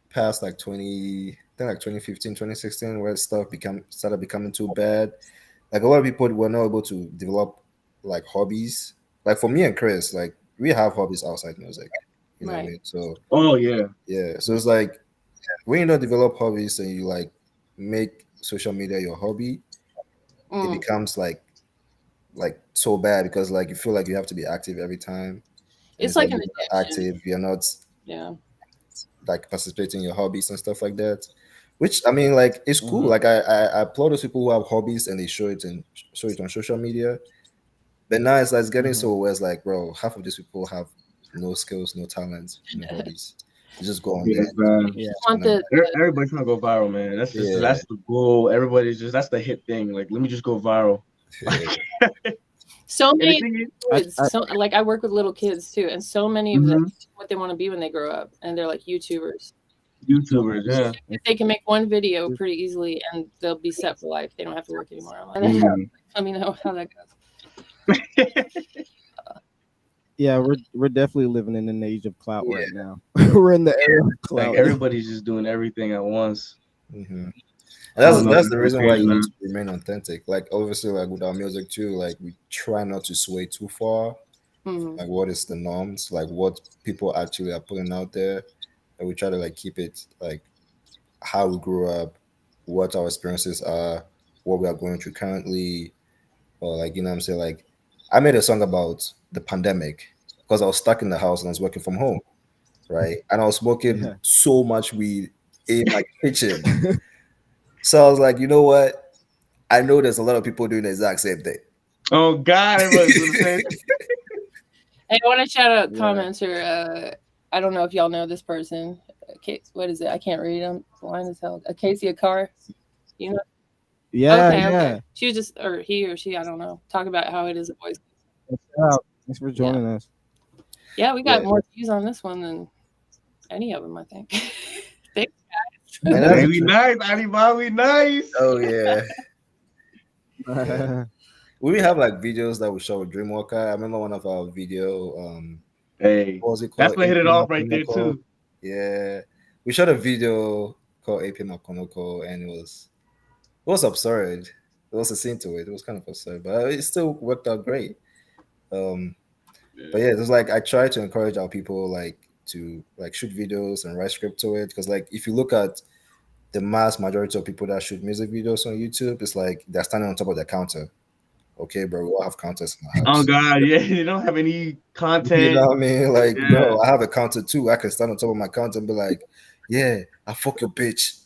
past like 2015, 2016, where stuff started becoming too bad. Like a lot of people were not able to develop like hobbies. Like for me and Chris, like we have hobbies outside music. You know what I mean? So yeah. So it's like when you don't develop hobbies and you like make social media your hobby, it becomes like so bad because like you feel like you have to be active every time. It's like an active. You're not like participating in your hobbies and stuff like that. Which I mean, like it's cool. Like I applaud those people who have hobbies and they show it on social media. But now it's getting so where it's like, bro, half of these people have no skills, no talents, no hobbies. They just go on there. Everybody's trying to go viral, man. That's the goal. Everybody's that's the hit thing. Like, let me just go viral. So many kids, like I work with little kids too, and so many of them what they want to be when they grow up, and they're like YouTubers. Yeah. They can make one video pretty easily, and they'll be set for life. They don't have to work anymore. I'm like, let me know how that goes. Yeah, we're definitely living in an age of clout right now. We're in the era of clout. Like everybody's just doing everything at once. That's the reason why you need to remain authentic. Like obviously, like with our music too, like we try not to sway too far. Like what is the norms? Like what people actually are putting out there, and we try to like keep it like how we grew up, what our experiences are, what we are going through currently, or like what I'm saying. Like I made a song about the pandemic because I was stuck in the house and I was working from home, right? And I was smoking so much weed in my kitchen. So I was like, you know what? I know there's a lot of people doing the exact same thing. Oh God, everybody's doing the same. Hey, I want to shout out Yeah. commenter. I don't know if y'all know this person. What is it? I can't read them. Blind as hell. Acacia Carr. You know? Yeah, Okay, yeah. okay. She was just, or he or she, I don't know. Talk about how it is a voice. Shout out. Thanks for joining us. Yeah, we got Yeah. more views on this one than any of them, I think. Thanks, guys. And that's Hey, we nice, Anibal, we nice. Oh yeah. We have like videos that we show with Dreamwaker. I remember one of our video. Hey, What was it called? that's what hit it AP off right there Makonoko. too. Yeah, we shot a video called AP Makonoko, and it was absurd. There was a scene to it. It was kind of absurd, but it still worked out great. But yeah, it was like I try to encourage our people like to like shoot videos and write script to it, because like if you look at the mass majority of people that shoot music videos on YouTube, it's like they're standing on top of their counter. Okay, bro, we all have counters in the house. Oh God, yeah, you don't have any content. You know what I mean? Like, Yeah. bro, I have a counter too. I can stand on top of my counter and be like, yeah, I fuck your bitch.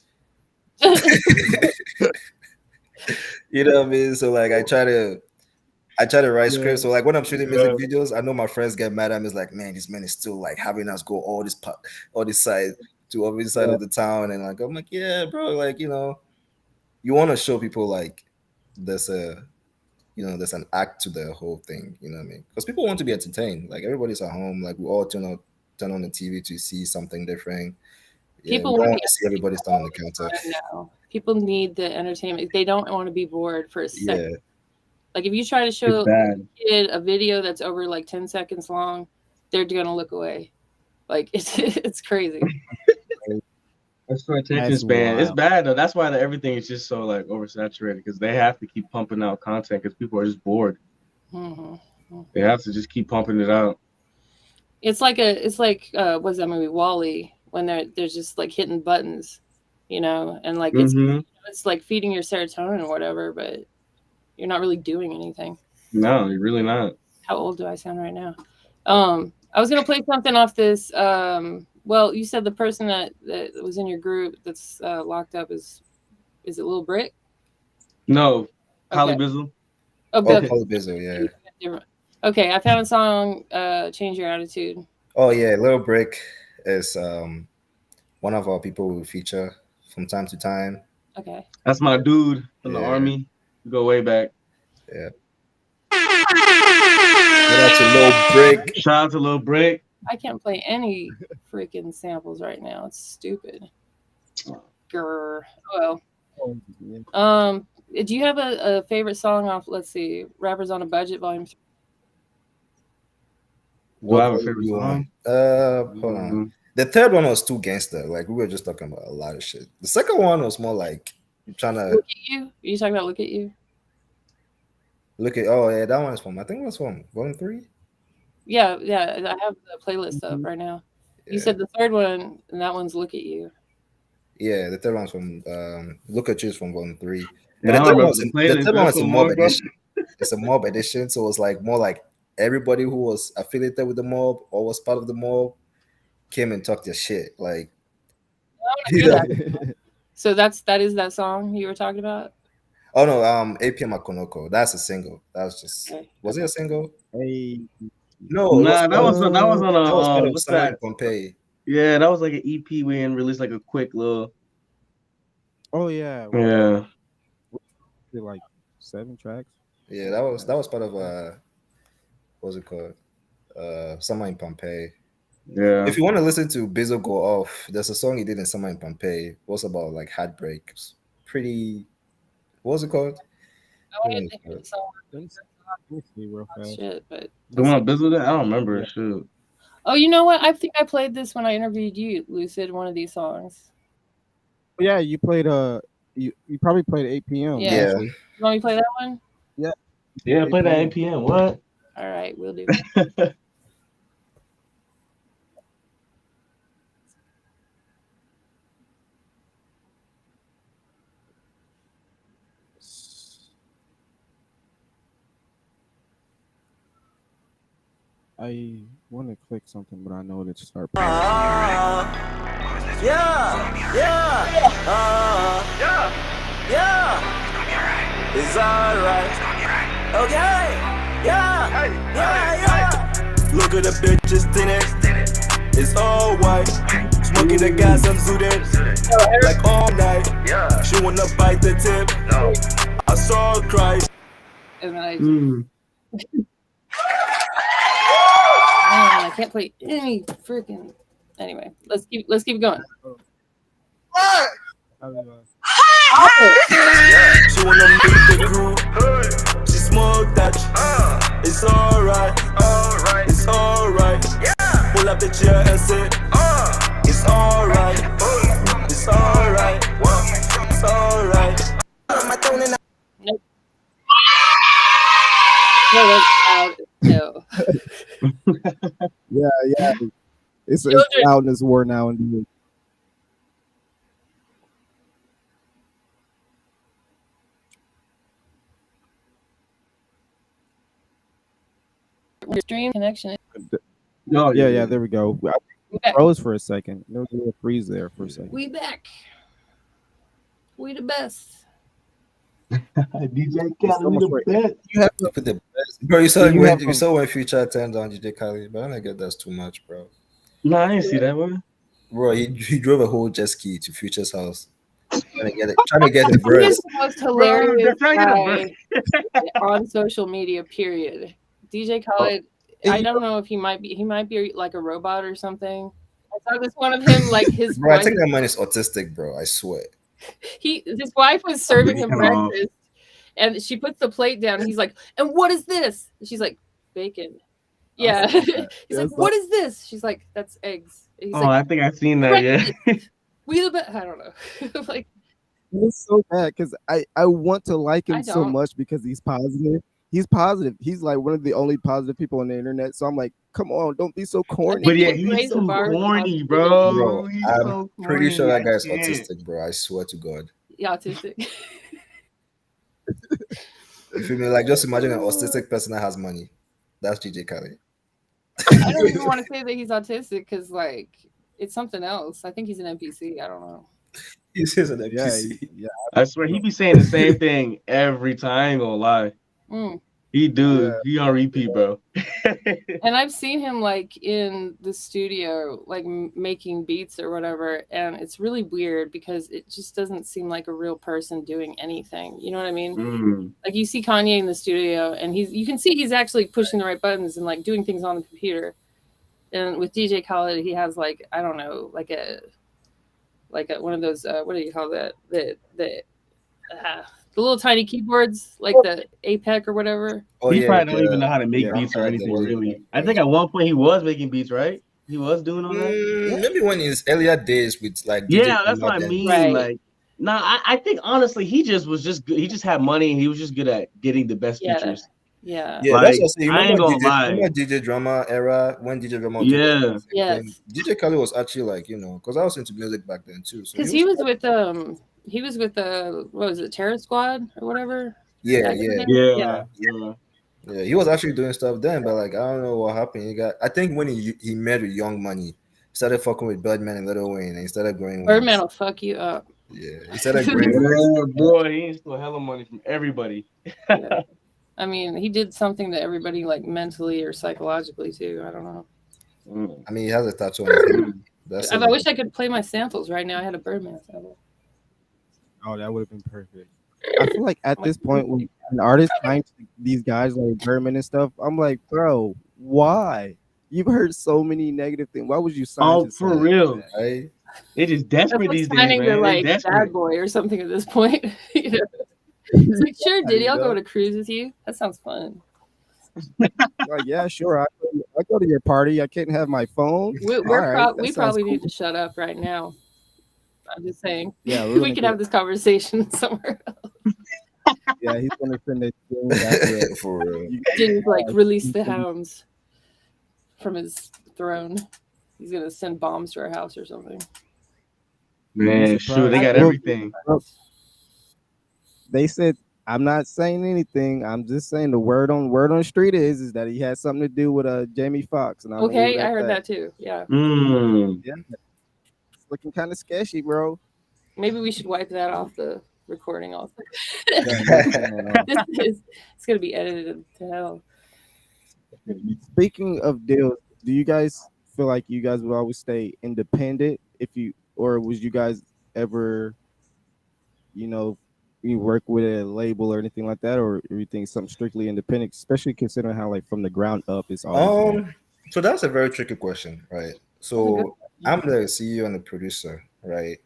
You know what I mean? So like I try to write scripts. So like when I'm shooting music videos, I know my friends get mad at me. It's like, man, this man is still like having us go all this side to every side of the town, and like I'm like, yeah, bro, like you want to show people like there's an act to the whole thing. You know what I mean? Because people want to be entertained. Like everybody's at home. Like we all turn on the TV to see something different. Yeah, People we don't want want to see everybody stand on the counter. No. People need the entertainment. They don't want to be bored for a second. Yeah. Like if you try to show It's bad. a kid a video that's over like 10 seconds long, they're gonna look away. Like it's crazy. That's for attention span. It's bad though. That's why everything is just so like oversaturated, because they have to keep pumping out content because people are just bored. Mm-hmm. They have to just keep pumping it out. It's like what's that movie, Wall-E, when they're just like hitting buttons, and like it's like feeding your serotonin or whatever, but you're not really doing anything. No, you're really not. How old do I sound right now? I was gonna play something off this. Well, you said the person that was in your group that's locked up is it Lil Brick? No, Holly Okay. Bizzle. Holly Bizzle, yeah. Okay, I found a song, Change Your Attitude. Oh yeah, Little Brick is one of our people we feature from time to time. Okay. That's my dude from the army. We go way back. Yeah. Shout out to Lil Brick. Shout out to Lil Brick. I can't play any freaking samples right now. It's stupid. Grr. Well. Do you have a favorite song off, let's see, Rappers on a Budget, Volume 3? Do I have a favorite song? Hold on. The third one was too gangster. Like we were just talking about a lot of shit. The second one was more like trying to Look at You. Are you talking about Look at You? Oh yeah, that one is from, I think it was from Volume 3. Yeah, I have the playlist up right now. Yeah. You said the third one, and that one's Look at You. Yeah, the third one's from Look at You is from Volume 3. But Yeah, the third one was a mob more, edition. It's a mob edition, so it was like more like everybody who was affiliated with the mob or was part of the mob came and talked their shit. Like, So that is that song you were talking about? Oh no, AP Makonoko. That's a single. That's just Was it a single? Hey. No, that was on a what's that? Pompeii. Yeah, that was like an EP we released like a quick little. Oh yeah. Yeah. Like 7 tracks. Yeah, that was part of what was it called? Summer in Pompeii. Yeah. If you want to listen to Bizzle go off, there's a song he did in Summer in Pompeii. It was about like heartbreak. Pretty. What was it called? I wanted to hear the song. Real fast. Shit, but The one Bizzle did? I don't remember. Yeah. Shoot. Oh, you know what? I think I played this when I interviewed you, Lucid. One of these songs. Yeah, you played you probably played 8 p.m. Yeah. You want me to play that one? Yeah. Yeah, play that 8 p.m. What? All right, we'll do. I want to click something, but I know that to start. It's alright. Okay. Yeah. Look at the bitches in it. It's all white. Smoking the gas, I'm zooted. Like all night. She wanna bite the tip. I saw her cry. And then I can't play any freaking. Anyway, let's keep going. She wanna meet the crew. She smoke that. It's alright. It's alright. Pull up the chair and sit. It's alright. It's alright. It's alright. Nope. No, that's loud. No. Yeah. It's a loudness war now and Your stream connection. yeah, there we go. I froze for a second. There was a little freeze there for a second. We back. We the best. DJ Khaled, the best. You have to put the best. Bro, you saw when Future turned on DJ Khaled, but I don't get that's too much, bro. No, I didn't see that one. Bro, he drove a whole jet ski to Future's house. Trying to get the verse. He's the most hilarious guy on social media, period. DJ Khaled, I don't know if he might be like a robot or something. I saw this one of him, like his bro, wife, I think that man is autistic, bro. I swear. His wife was serving him breakfast, and she puts the plate down. And he's like, "And what is this?" And she's like, "Bacon." Yeah. He's like, "What is this?" She's like, "That's eggs." And he's like, I think I've seen that. Yeah. I don't know. Like, it's so bad because I want to like him so much because he's positive. He's positive. He's like one of the only positive people on the internet. So I'm like, come on, don't be so corny. But yeah, he's so corny, bro. I'm pretty sure that guy's autistic, bro. I swear to God. Yeah, autistic. You feel me? Like, just imagine an autistic person that has money. That's DJ Khaled. I don't even want to say that he's autistic because, like, it's something else. I think he's an NPC. I don't know. He's an NPC. Yeah. I swear he be saying the same thing every time. I ain't gonna lie. He he on repeat, bro. And I've seen him like in the studio, like making beats or whatever, and it's really weird because it just doesn't seem like a real person doing anything. You know what I mean? Like you see Kanye in the studio, and you can see he's actually pushing the right buttons and like doing things on the computer. And with DJ Khaled, he has like, I don't know, like a one of those what do you call that? The little tiny keyboards, like the APEC or whatever. He probably don't even know how to make beats or anything, really. I think at one point he was making beats, right? He was doing all that? Maybe when in his earlier days with like... Yeah, that's what I mean. Right. Like, I think honestly, he just good. He just had money and he was just good at getting the best features. Yeah, like, that's what I ain't gonna lie. Remember DJ Drama era when DJ Drama DJ Khaled was actually like, you know, because I was into music back then too. Because he was with the what was it, Terror Squad or whatever? Yeah. Yeah, he was actually doing stuff then, but like I don't know what happened. I think when he met with Young Money, he started fucking with Birdman and Lil Wayne, and he started growing. Birdman will fuck you up. Yeah, he started growing. Boy, he stole hella money from everybody. Yeah. I mean, he did something to everybody, like mentally or psychologically too. I don't know. I mean, he has a tattoo on his head. I wish I could play my samples right now. I had a Birdman sample. Oh, that would have been perfect. I feel like at this point, when an artist finds these guys like Birdman and stuff, I'm like, bro, why? You've heard so many negative things. Why would you sign? For real, right? They just desperate these days, man. They're like Bad Boy or something at this point. You know? It's like, sure, Diddy, I'll go to cruise with you. That sounds fun. Like, yeah, sure. I go to your party. I can't have my phone. We probably need to shut up right now. I'm just saying. Yeah, we could have this conversation somewhere else. Yeah, he's gonna send it for real. Didn't like release the hounds from his throne. He's gonna send bombs to our house or something. Man, sure, they got everything. They said, I'm not saying anything. I'm just saying the word on the street is that he had something to do with Jamie Foxx. And okay, I heard that too. Yeah. Yeah. Looking kind of sketchy, bro. Maybe we should wipe that off the recording also. It's gonna be edited to hell. Speaking of deals, do you guys feel like you guys would always stay independent if you, or was you guys ever, you know, you work with a label or anything like that, or you think something strictly independent, especially considering how like from the ground up it's always been? So that's a very tricky question, right? That's a good So I'm the CEO and the producer, right?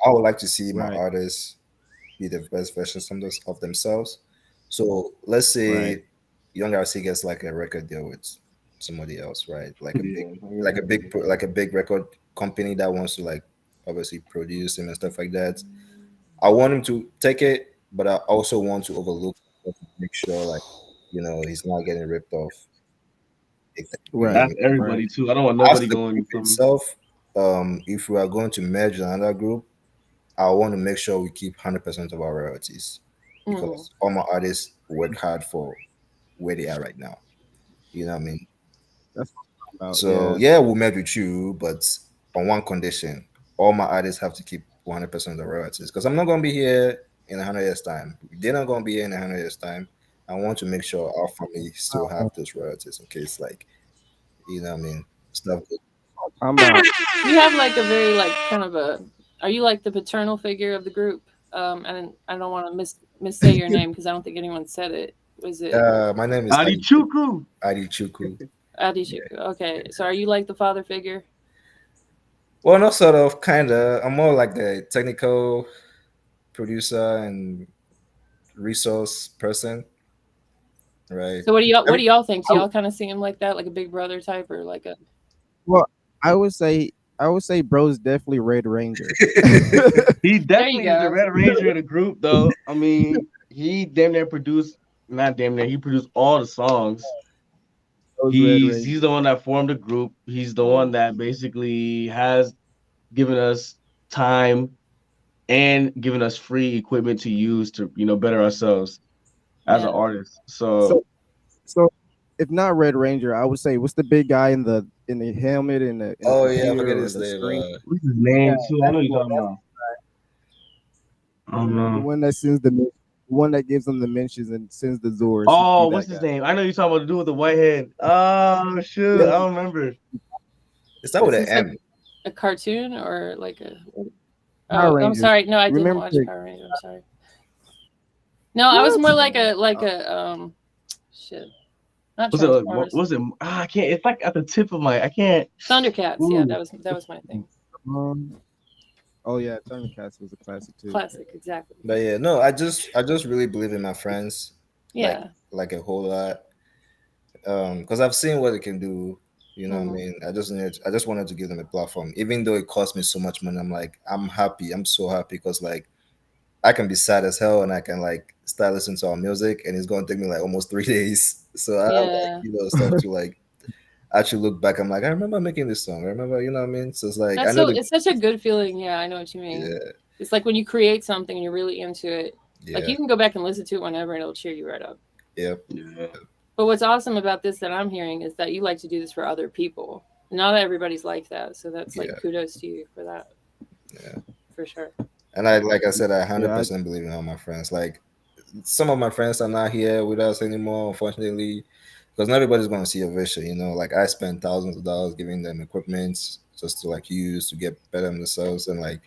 I would like to see my Right, artists be the best versions of themselves. So let's right, say Young RC gets like a record deal with somebody else, right? Like a big, Yeah. like a big record company that wants to like obviously produce him and stuff like that. I want him to take it, but I also want to overlook, make sure like he's not getting ripped off. You know what I right, That's mean? right. everybody too. I don't want As nobody the going group from. itself, if we are going to merge another group, I want to make sure we keep 100% of our royalties Mhm. because all my artists work hard for where they are right now. You know what I mean? That's what I'm about. So Yeah. yeah, we'll merge with you, but on one condition: all my artists have to keep 100% of the royalties because I'm not going to be here in 100 years' time. They're not going to be here in 100 years' time. I want to make sure our family still have those royalties in case, like, what I mean, stuff. I'm about. You have like a very like kind of a. Are you like the paternal figure of the group? And I don't want to missay your name because I don't think anyone said it. Was it My name is Adi Chuku. Adi Chuku. Adishiku? Okay, so are you like the father figure? Well, not sort of, kind of. I'm more like the technical producer and resource person, right? So what do Every, y'all think? Do I, y'all kind of see him like that, like a big brother type, or like a? well, I would say, bro's definitely Red Ranger. He There you definitely is the go. Red Ranger of the group, though. I mean, he damn near produced, not damn near, he produced all the songs. Bro's Red He's Ranger. the one that formed the group. He's the one Mm, that basically has given us time and given us free equipment to use to better ourselves as an yeah. artist. So So, so if not Red Ranger, I would say what's the big guy in the helmet in the oh yeah, I computer forget or his the name. screen? what's his Yeah, name too? I know that's you're what. talking about. I don't The know. one that sends the one that gives them the mentions and sends the Zors. He'd be Oh, what's that his guy. name? I know you're talking about the dude with the white head. Oh shoot, Yeah, I don't remember. It's not Is with an this like M. a cartoon or like a? Power Oh, I'm Rangers. sorry. No, I didn't Remember watch the Power Rangers. I'm sorry. No, I was what? more like a shit. Not Was it like, Transformers. was it? I can't. It's like at the tip of my. I can't. Thundercats. Yeah, Ooh. that was my thing. Um, oh yeah, Thundercats was a classic too. Classic, exactly. But yeah, no, I just really believe in my friends, like Yeah. a whole lot. Because I've seen what it can do. You know what I Hmm. mean? I just wanted to give them a platform, even though it cost me so much money. I'm like, I'm happy. I'm so happy because like I can be sad as hell and I can like start listening to our music and it's gonna take me like almost 3 days. So I have like Yeah. stuff to like actually look back. I'm like, I remember making this song. I remember, you know what I mean? So it's like I That's know so. the It's such a good feeling. Yeah, I know what you mean. yeah, It's like when you create something and you're really into it. Like yeah, you can go back and listen to it whenever, and it'll cheer you right up. yep, Yeah. But what's awesome about this that I'm hearing is that you like to do this for other people. Not everybody's like that, so that's like yeah, kudos to you for that, yeah. for sure. And I like I said, I Yeah, 100% believe in all my friends. Like some of my friends are not here with us anymore, unfortunately, because not everybody's gonna see a vision. Like I spent thousands of dollars giving them equipment just to like use to get better themselves, and like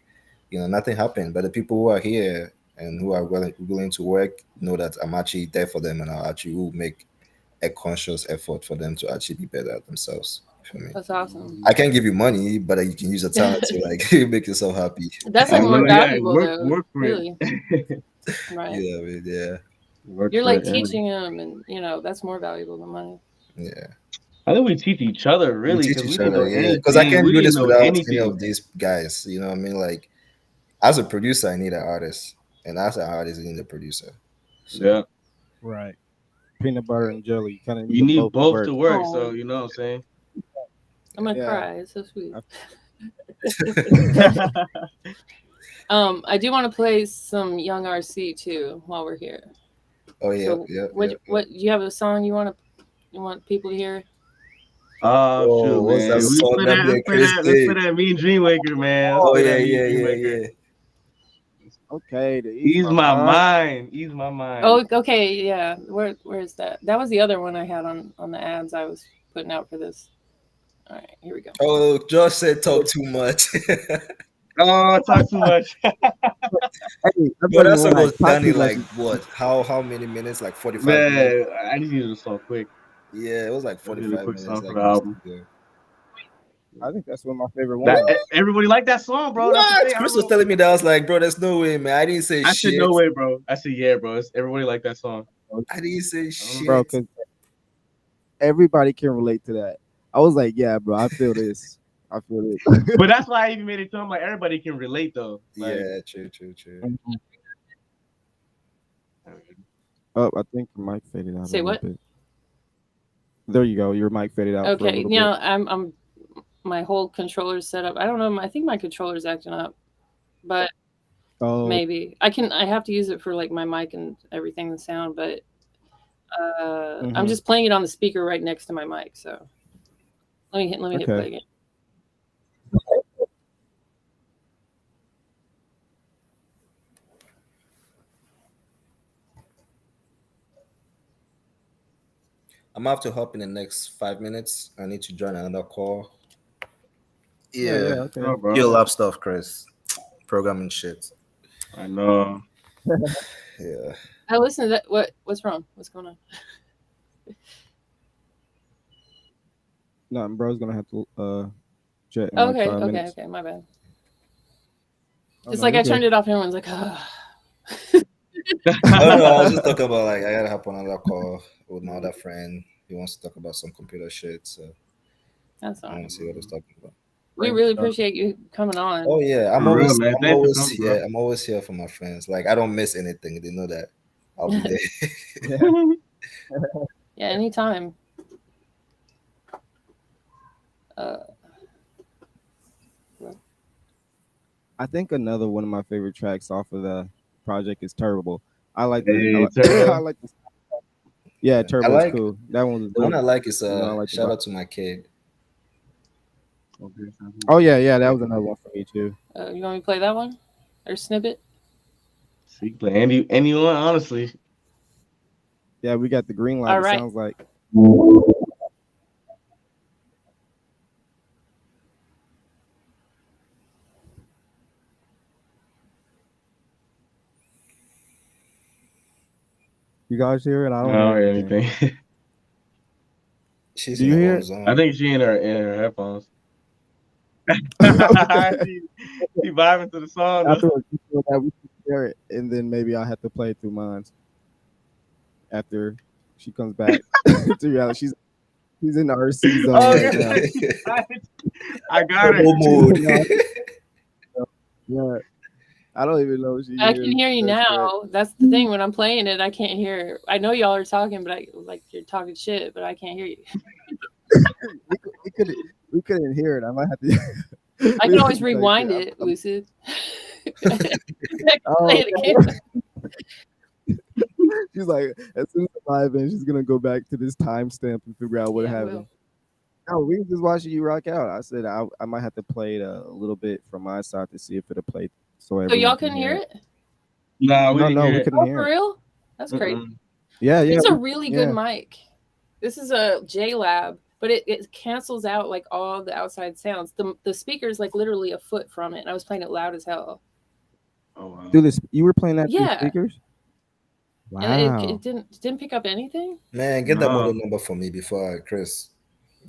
nothing happened. But the people who are here and who are willing to work know that I'm actually there for them, and I actually will make a conscious effort for them to actually be better at themselves. For me, That's awesome. I can't give you money, but you can use your talent to like make yourself happy. That's I like more know. Yeah, valuable work though, work for it. really. Right. Yeah, I mean, yeah, Work You're for like it. Yeah. teaching them, and that's more valuable than money. yeah. I think we teach each other We really teach because we each didn't other, know yeah. Because I anything. can't We do didn't this know without any anything. of these guys. You know what I mean? Like, as a producer, I need an artist, and as an artist, I need a producer. So, Yeah. right. Peanut butter and jelly. You kind of need You them need both to both to work. work, so Oh, you know what I'm saying. I'm gonna Yeah. cry. It's so sweet. I- I do want to play some Young RC too while we're here. oh yeah, So, yeah, yeah. what do you have a song you want people to hear? Oh shoot, Oh, what's that man. song? That be a Let's crazy play that day. Mean Dreamwaker, man. Let's Oh play yeah, that Mean yeah, yeah, Dreamwaker. yeah. Okay, the Ease my mind. Ease my mind. Oh, okay, yeah. Where is that? That was the other one I had on the ads I was putting out for this. All right, here we go. Oh, Josh said talk too much. Oh, talk too much. Hey, But that song was done in like what? How many minutes? Like 45 minutes. Man, I just needed a song quick. Yeah, it was like I 45 needed a quick minutes. song Like for the album. I think that's one of my favorite ones. Everybody liked that song, bro. That's the What? thing. Chris was telling me that. I was like, bro, there's no way, man. I didn't say I shit. said no way, bro. I said yeah, bro. Everybody liked that song. I didn't say shit. Bro, because everybody can relate to that. I was like, yeah, bro, I feel this. I feel it. But that's why I even made it to him. Like everybody can relate, though. Like, Yeah, true. Oh, I think your mic faded out. Say a what? bit. There you go. Your mic faded out. Okay, now I'm my whole controller's set up. I don't know. I think my controller's acting up, but maybe I have to use it for like my mic and everything, the sound. But I'm just playing it on the speaker right next to my mic. So let me hit play again. I'm gonna have to hop in the next 5 minutes. I need to join another call. Yeah, okay. Oh, your lab stuff, Chris. Programming shit. I know. Yeah. I listen to that. What's wrong? What's going on? No, bro's gonna have to jet. In Okay, like 5 minutes. okay. My bad. Oh, it's no, like I good. turned it off, and everyone's like, oh. Oh no, I was just talking about like I gotta hop on another call with my other friend. He wants to talk about some computer shit, so That's all I right. want to see what he's talking about. We really appreciate you coming on. Oh yeah, I'm For real, always, man. I'm Thanks for always, coming, yeah, bro. I'm always here for my friends. Like I don't miss anything. They know that I'll be there. Yeah, anytime. I think another one of my favorite tracks off of the project is "Terrible." I like Hey, the. Turbo. I like the. Yeah, Turbo like- is cool. That one was The one I dope. like is You know, I like the shout vibe. out to my kid. Oh yeah, that was another one for me too. You want me to play that one or snippet? So you can play anyone, honestly. Yeah, we got the green light. All It right. sounds like. You guys hear it? I I don't don't hear hear anything. She's Do in you her hear own it? zone. I think she in her headphones. she vibing to the song. though. Afterwards, we feel that we can hear it, and then maybe I have to play it through mine after she comes back to reality. She's in the RC zone Oh, right yeah. now. I got Turbo it. mode. Yeah, I don't even know if she. I can hear you now. That's the thing. When I'm playing it, I can't hear. I know y'all are talking, but you're talking shit, but I can't hear you. we couldn't hear it. I might have to. I can always rewind it, Lucid. Play it again. She's like, as soon as it's live, and she's gonna go back to this timestamp and figure out what Yeah, happened. No, we can just watch you rock out. I said I might have to play it a little bit from my side to see if it'll play. So y'all couldn't hear it? No, we we couldn't Oh, hear for it. real? That's crazy. Yeah. It's a really good yeah. mic. This is a JLab, but it cancels out like all the outside sounds. The speaker's like literally a foot from it, and I was playing it loud as hell. Oh wow. Do this. You were playing that through Yeah. speakers? Wow. And it didn't pick up anything. Man, get that model number for me before Chris.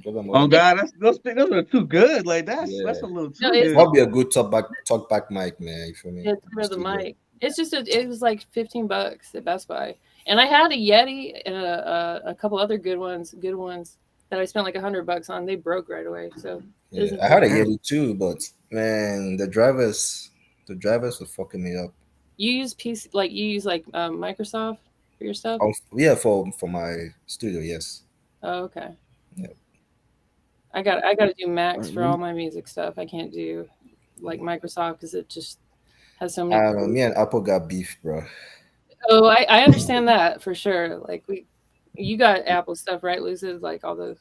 Get that model Oh God, those are too good. Like that's Yeah. that's a little too No, it's- good. That'll be a good talk back mic, man. You feel me? It's for the mic. It's just it was like $15 at Best Buy, and I had a Yeti and a couple other good ones that I spent like $100 on. They broke right away. So Yeah, I had a Yeti too, but man, the drivers were fucking me up. you use Microsoft for your stuff? Yeah, for my studio, yes. Oh, okay. Yeah. I got to do Macs for all my music stuff. I can't do like Microsoft because it just has so many. I don't know. Me and Apple got beef, bro. Oh, I understand that for sure. Like you got Apple stuff, right, Lucid? Like all the.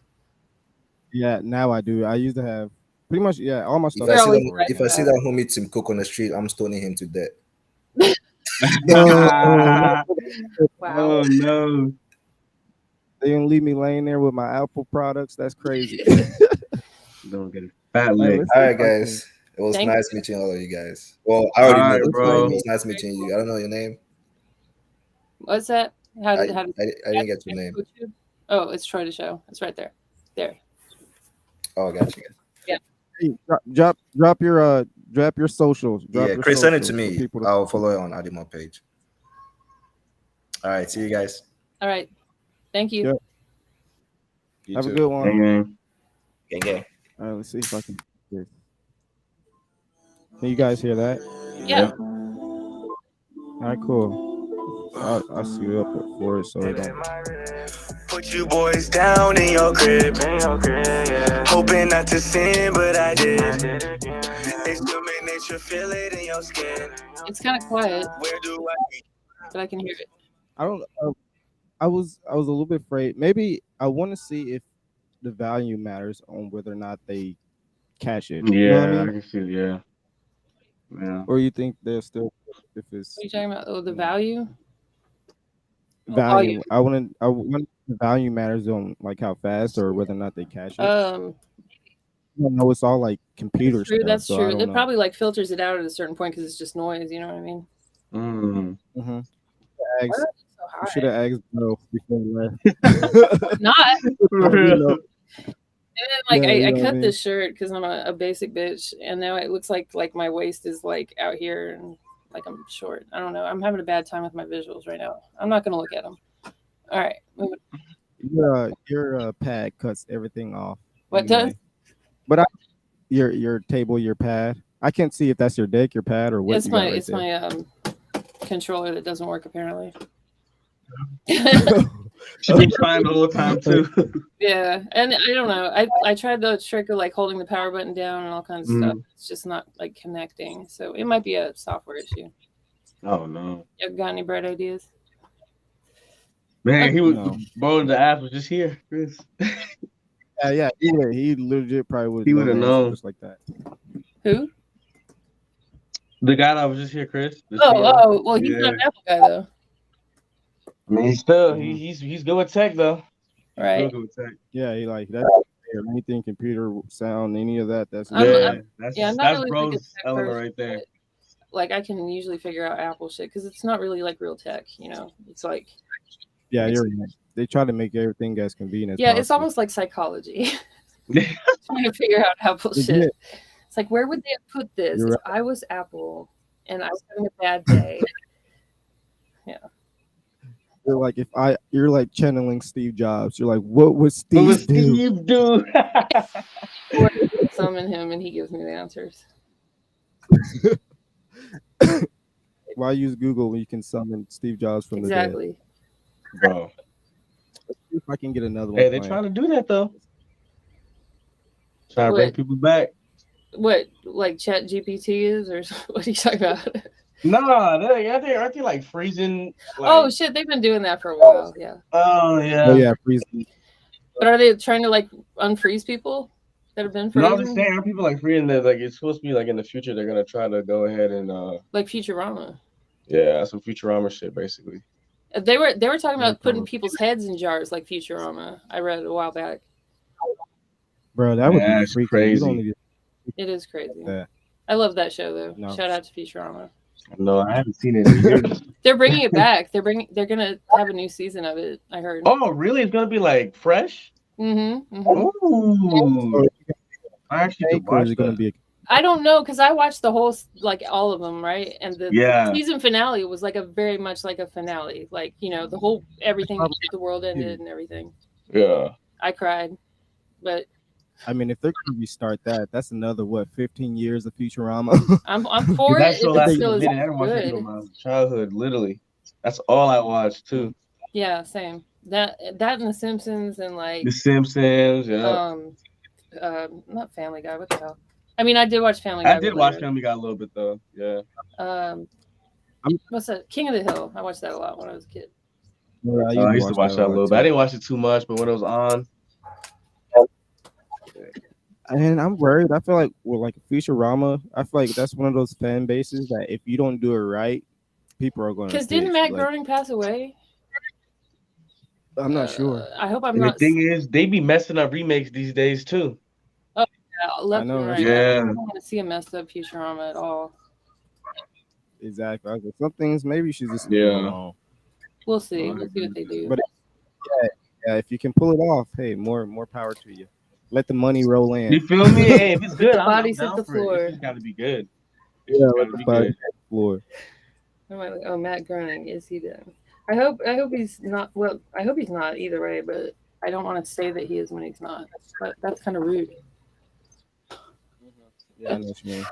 Yeah, now I do. I used to have pretty much all my stuff. If I see always that, right if I see that homie Tim Cook on the street, I'm stoning him to death. Wow. Oh no. They didn't leave me laying there with my Apple products. That's crazy. Don't get a fat Hey, lick. let's All see right, if I can- guys. It was Thank nice you. meeting all of you guys. Well, I already All know right, the bro. name. It was nice meeting you. I don't know your name. What's that? How I did didn't get your name. Oh, it's Troydashow. It's right there. There. Oh, gotcha. Hey, drop your socials. Drop Yeah, your Chris, send it to socials for me. people to- I'll follow it on Adimo page. All right, see you guys. All right. Thank you. Yeah. You Have too. a good one. Gang. Gang. All right, let's see if I can. Can you guys hear that? Yeah. All right, cool. I'll see you up for it so it don't. Put you boys down in your crib. Hoping not to sin, but I did. It's human nature, feel it in your skin. It's kind of quiet, Where do I be? but I can hear it. I don't. I was a little bit afraid. Maybe I want to see if the value matters on whether or not they cash it. Yeah, You know what I I mean? can see. Yeah. Yeah. Or you think they're still if it's What are you talking about? Oh, the value? value? I want the value matters on like how fast or whether or not they cash it. I know it's all like computer That's true. stuff. That's so true. I don't It know. probably like filters it out at a certain point because it's just noise. You know what I mean? Mm-hmm. Why is it so You high? should have asked bro before you left. Not. You know, And then, like, Yeah, you I know what I cut mean? this shirt because I'm a basic bitch, and now it looks like my waist is like out here and like I'm short. I don't know. I'm having a bad time with my visuals right now. I'm not gonna look at them. All right. your pad cuts everything off. What does? But your table, your pad. I can't see if that's your deck, your pad, or what. It's you got my right it's there. my controller that doesn't work apparently. She's been trying the whole time too. Yeah, and I don't know. I tried the trick of like holding the power button down and all kinds of stuff. It's just not like connecting. So it might be a software issue. Oh no. You got any bright ideas? Man, he was No. bro. The ass was just here, Chris. Yeah. He legit probably would. He would've known. just like that. Who? The guy that was just here, Chris. The CEO. Oh, well, he's Yeah. not an Apple guy though, I mean, he's still he's good with tech though. right? Real good with tech. Yeah, he like that. Anything computer sound, any of that. That's I'm That's not that's really bro's like a tech element person, right there. but, like I can usually figure out Apple shit because it's not really like real tech. You know, it's like yeah. You're right. They try to make everything as convenient. yeah, as it's almost like psychology. Yeah. Trying to figure out Apple Legit. shit. It's like, where would they have put this You're if I was Apple and I was having a bad day? You're like you're like channeling Steve Jobs. You're like, what would Steve What was do? Steve do? Or summon him and he gives me the answers. Why use Google when you can summon Steve Jobs from the dead? Exactly. Bro. Let's see if I can get another one. Hey, they're playing. trying to do that though. Trying to bring What? people back. What, like Chat GPT is, or what are you talking about? Nah, aren't they like freezing? Like, Oh shit, they've been doing that for a while. Yeah. oh yeah. Oh yeah, freeze. But are they trying to like unfreeze people that have been No, frozen? I'm just saying, aren't people like freezing that? Like it's supposed to be like in the future they're gonna try to go ahead and Like Futurama. yeah, some Futurama shit basically. They were talking about putting people's heads in jars like Futurama. I read a while back. Bro, that would be That's freaking. crazy. You don't need It is crazy. Yeah. I love that show though. No. Shout out to Futurama. No, I haven't seen it in years. They're bringing it back. They're gonna have a new season of it. I heard. Oh, really? It's gonna be like fresh? Mm-hmm. Ooh. I actually could or watch is it gonna that. be? I don't know because I watched the whole like all of them, right? And the Yeah. season finale was like a very much like a finale, like you know the whole everything, the world ended and everything. Yeah. I cried, but I mean, if they're gonna restart that, that's another 15 years of Futurama. I'm for That's it so if last it still is minute. I didn't watch that good. from my childhood, literally. That's all I watched too. Yeah, same. That and The Simpsons and like The Simpsons, yeah. not Family Guy. What the hell? I mean, I did watch Family Guy. I did watch Family Guy a little bit though. Yeah. What's that? King of the Hill. I watched that a lot when I was a kid. I used to watch that a little bit. I didn't watch it too much, but when it was on, And I'm worried. I feel like with like Futurama, I feel like that's one of those fan bases that if you don't do it right, people are going to. Because didn't Matt Groening pass away? I'm not sure. I hope I'm and not. the thing is, they be messing up remakes these days too. Oh, yeah, left I know, and right? right. Yeah. I don't want to see a messed up Futurama at all. Exactly. I said, some things maybe you should just leave them alone. We'll see. We'll see what they do. But yeah, if you can pull it off, hey, more power to you. Let the money roll in. You feel me? Hey, if it's good, the I'm bodies down hit the for it. floor. It's just got to be good. Yeah, let the body hit the floor. I'm like, oh, Matt Groening, is he done? I hope he's not. Well, I hope he's not either way. But I don't want to say that he is when he's not. That's kind of rude. Yeah, I know what you mean.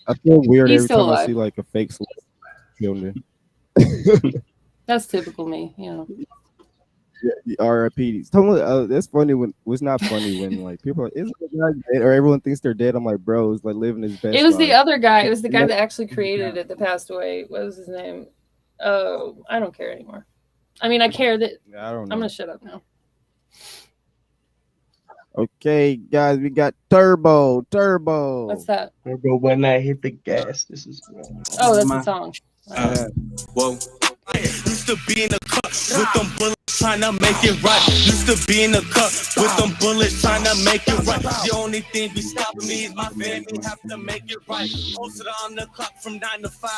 I feel weird He's every still time alive. I see like a fake children. That's typical me, you know. Yeah, RIP. That's funny when it's not funny when like people are, isn't the guy dead? Or everyone thinks they're dead. I'm like, bro, it's like living his best. It was life. the other guy. It was the guy that actually created it that passed away. What was his name? Oh, I don't care anymore. I mean, I care that. I don't know. I'm gonna shut up now. Okay, guys, we got Turbo. What's that? Turbo when I hit the gas. This is. Oh, that's the song. Whoa. Used to be in the cut with them bullets trying to make it right. Used to be in the cut with them bullets trying to make it right. The only thing be stopping me is my family have to make it right. Posted on the clock from 9 to 5.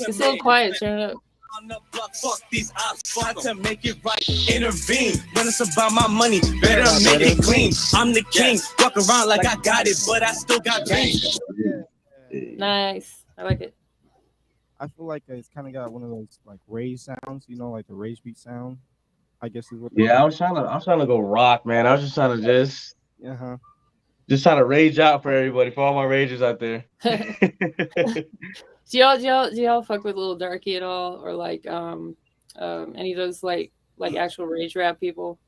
It's a little quiet. Turn it up. On the block, fuck these ops, had to make it right. Intervene when it's about my money. Better make it clean. I'm the king. Walk around like I got it, but I still got dreams. Nice. I like it. I feel like it's kind of got one of those like rage sounds, you know, like the rage beat sound. I guess is what. Yeah, I was trying to go rock, man. I was just trying to just trying to rage out for everybody, for all my ragers out there. Do y'all fuck with Lil Darky at all, or like any of those like actual rage rap people?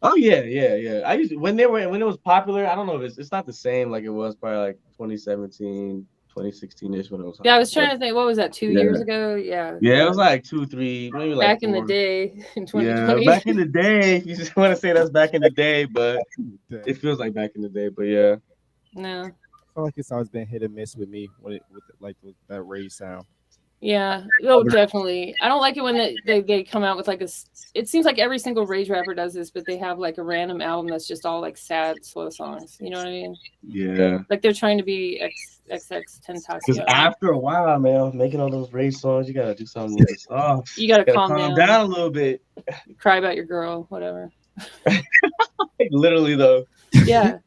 Oh yeah. I used when it was popular. I don't know if it's not the same like it was probably like 2017, 2016ish when it was. Yeah, I was trying to think. What was that? 2 years ago? Yeah. Yeah, it was like 2, 3, maybe like back 4. in the day in 2020. Yeah, back in the day. You just want to say that's back in the day, but it feels like back in the day. But yeah. No. I feel like it's always been hit or miss with me with that rage sound. Yeah, oh, definitely. I don't like it when they come out with like a. It seems like every single rage rapper does this, but they have like a random album that's just all like sad, slow songs. You know what I mean? Yeah. Like they're trying to be XXXTentacion. Because after a while, man, making all those rage songs, you gotta do something a little soft. You gotta calm down a little bit. Cry about your girl, whatever. Literally though. Yeah.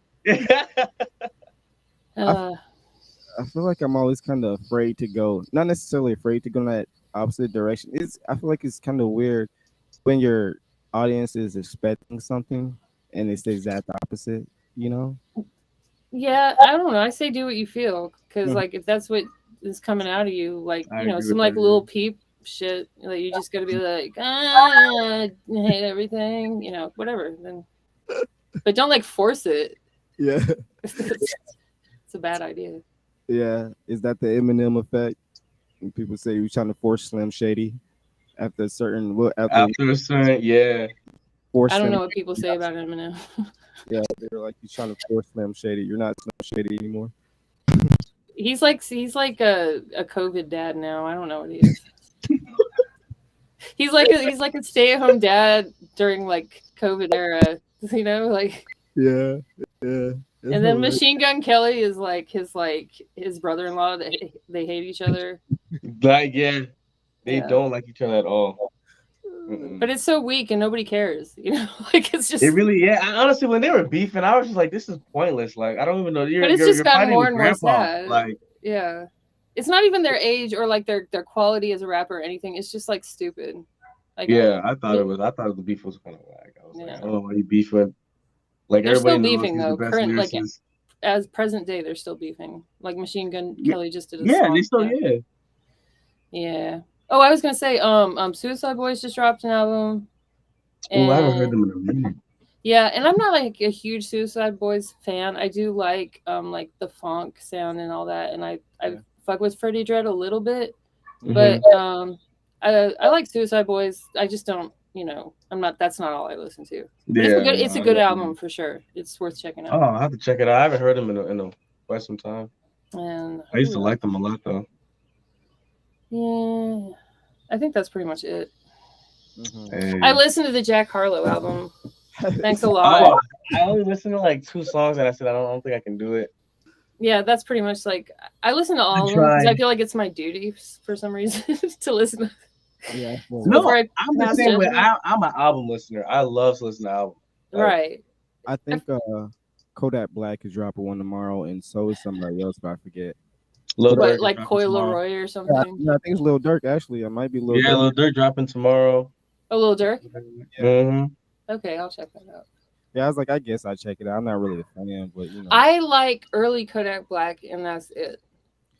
I feel like I'm always kind of afraid to go, not necessarily afraid to go in that opposite direction. I feel like it's kind of weird when your audience is expecting something and it's the exact opposite, you know? Yeah, I don't know. I say do what you feel, because like if that's what is coming out of you, like some like little peep shit, like you just gotta be like, I hate everything, whatever. Then, but don't like force it. Yeah, it's a bad idea. Yeah, is that the Eminem effect? When people say you're trying to force Slim Shady after a certain yeah. I don't know what people say about Eminem. Yeah, they're like, you're trying to force Slim Shady. You're not Slim Shady anymore. He's like a COVID dad now. I don't know what he is. he's like a stay-at-home dad during like COVID era. Like yeah. And then Machine Gun Kelly is like his brother-in-law. They hate each other. Like they don't like each other at all. But it's so weak and nobody cares. Like it's just. It really honestly, when they were beefing, I was just like, this is pointless. Like I don't even know. But it's just gotten more and more sad. Like it's not even their age or like their quality as a rapper or anything. It's just like stupid. Like I thought the beef was kind of whack. I was like, oh, why you beefing? Like they're everybody still beefing though. Current like lyricist. As present day, they're still beefing. Like Machine Gun Kelly just did a song. They still Yeah. Oh, I was gonna say, Suicide Boys just dropped an album. Oh, I haven't heard them in a minute. Yeah, and I'm not like a huge Suicide Boys fan. I do like the funk sound and all that, and I fuck with Freddie Dredd a little bit, but I like Suicide Boys. I just don't, I'm not. That's not all I listen to. It's a good album for sure. It's worth checking out. Oh, I have to check it out. I haven't heard them in quite some time. And I used to like them a lot though. Yeah, I think that's pretty much it. Mhm. I listened to the Jack Harlow album. Thanks a lot. I only listened to like 2 songs, and I said I don't think I can do it. Yeah, that's pretty much like I listen to all of them because I feel like it's my duty for some reason to listen. Yeah. No, I'm the same way. I'm an album listener. I love to listen to albums. Right. I think Kodak Black is dropping one tomorrow, and so is somebody else, but I forget. Lil Durk Like Coy Leroy or something. Yeah, I think it's Lil Durk. Actually, it might be Lil Durk. Yeah, Lil Durk dropping tomorrow. Oh, Lil Durk. Mm-hmm. Okay, I'll check that out. Yeah, I was like, I guess I check it out. I'm not really a fan, but you know. I like early Kodak Black, and that's it.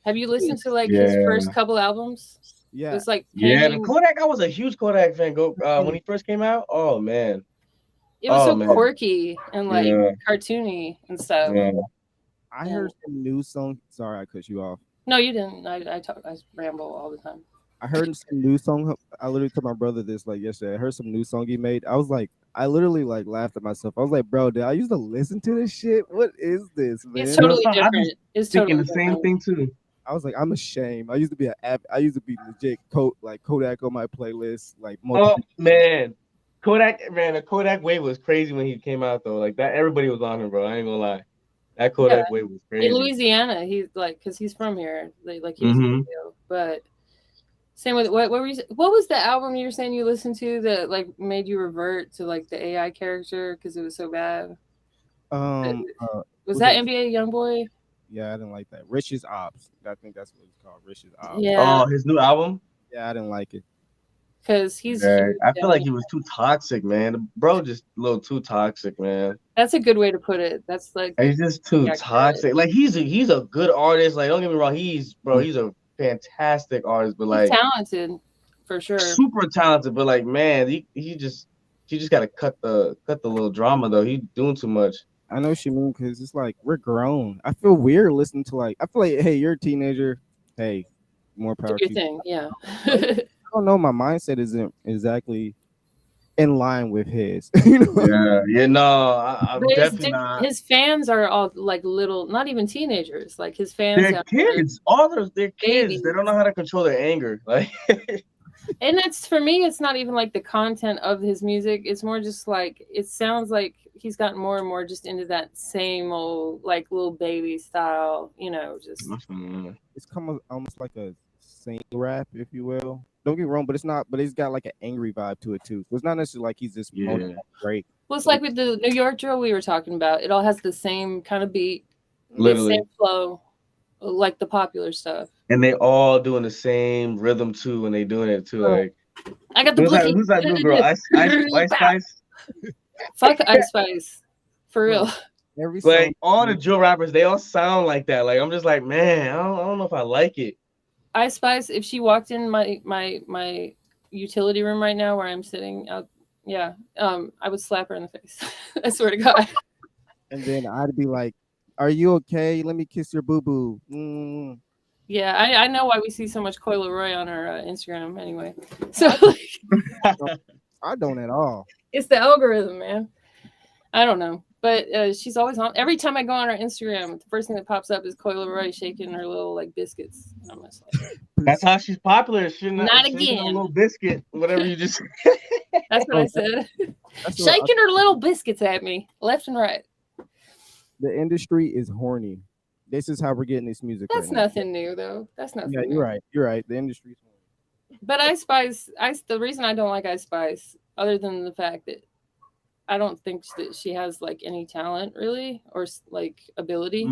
Have you listened to like his first couple albums? Yeah, it's like the Kodak. I was a huge Kodak fan. When he first came out. Oh man, it was quirky and like cartoony and stuff. Yeah. I heard some new song. Sorry, I cut you off. No, you didn't. I ramble all the time. I heard some new song. I literally told my brother this like yesterday. I heard some new song he made. I was like, I literally like laughed at myself. I was like, bro, did I used to listen to this shit? What is this, man? It's totally different. It's thinking totally the same thing too. I was like, I'm ashamed. I used to be legit Kodak on my playlist. Like, oh man, Kodak, man, the Kodak wave was crazy when he came out though. Like that, everybody was on him, bro. I ain't gonna lie. That Kodak wave was crazy. In Louisiana, he's like, because he's from here, like he's but same with what was the album you were saying you listened to that like made you revert to like the AI character because it was so bad? Was that NBA YoungBoy? Yeah, I didn't like that. Rich's Ops. I think that's what it's called. Rich's Ops. Yeah. Oh, his new album? Yeah, I didn't like it. Because he's I feel like he was too toxic, man. Bro, just a little too toxic, man. That's a good way to put it. That's like he's just too toxic. Like he's a good artist. Like don't get me wrong, he's a fantastic artist, but like he's talented for sure. Super talented, but like man, he just gotta cut the little drama though. He's doing too much. I know what you mean because it's like we're grown. I feel weird listening to like I feel like hey, you're a teenager. Hey, more power to you. Thing, yeah. I don't know. My mindset isn't exactly in line with his. You know? Yeah. No, I'm definitely not. His fans are all like little, not even teenagers. Like his fans, they're kids. They're kids. They don't know how to control their anger. Like, and that's for me. It's not even like the content of his music. It's more just like it sounds like he's gotten more and more just into that same old like little baby style. You know, just it's almost like a sing rap, if you will. Don't get me wrong, but it's not. But it's got like an angry vibe to it too. So it's not necessarily like he's just great. Well, it's like with the New York drill we were talking about. It all has the same kind of beat, literally the same flow, like the popular stuff. And they all doing the same rhythm too, and they doing it too. Like I got the who's that new girl? Ice Spice. Fuck Ice Spice, for real. Like all the drill rappers, they all sound like that. Like I'm just like, man, I don't know if I like it. Ice Spice, if she walked in my utility room right now where I'm sitting out, I would slap her in the face. I swear to God. And then I'd be like, "Are you okay? Let me kiss your boo boo." Mm. Yeah, I know why we see so much Coy Leroy on our Instagram anyway. So I don't at all. It's the algorithm, man. I don't know. But she's always on. Every time I go on her Instagram, the first thing that pops up is Coy Leroy shaking her little like biscuits. And I'm just like, that's how she's popular. She's not again. A little biscuit, whatever you just. That's what I said. Shaking her little biscuits at me, left and right. The industry is horny. This is how we're getting this music. That's nothing new, though. That's nothing. Yeah, you're right. You're right. The industry's horny. But Ice Spice, the reason I don't like Ice Spice, other than the fact that I don't think that she has like any talent really or like ability,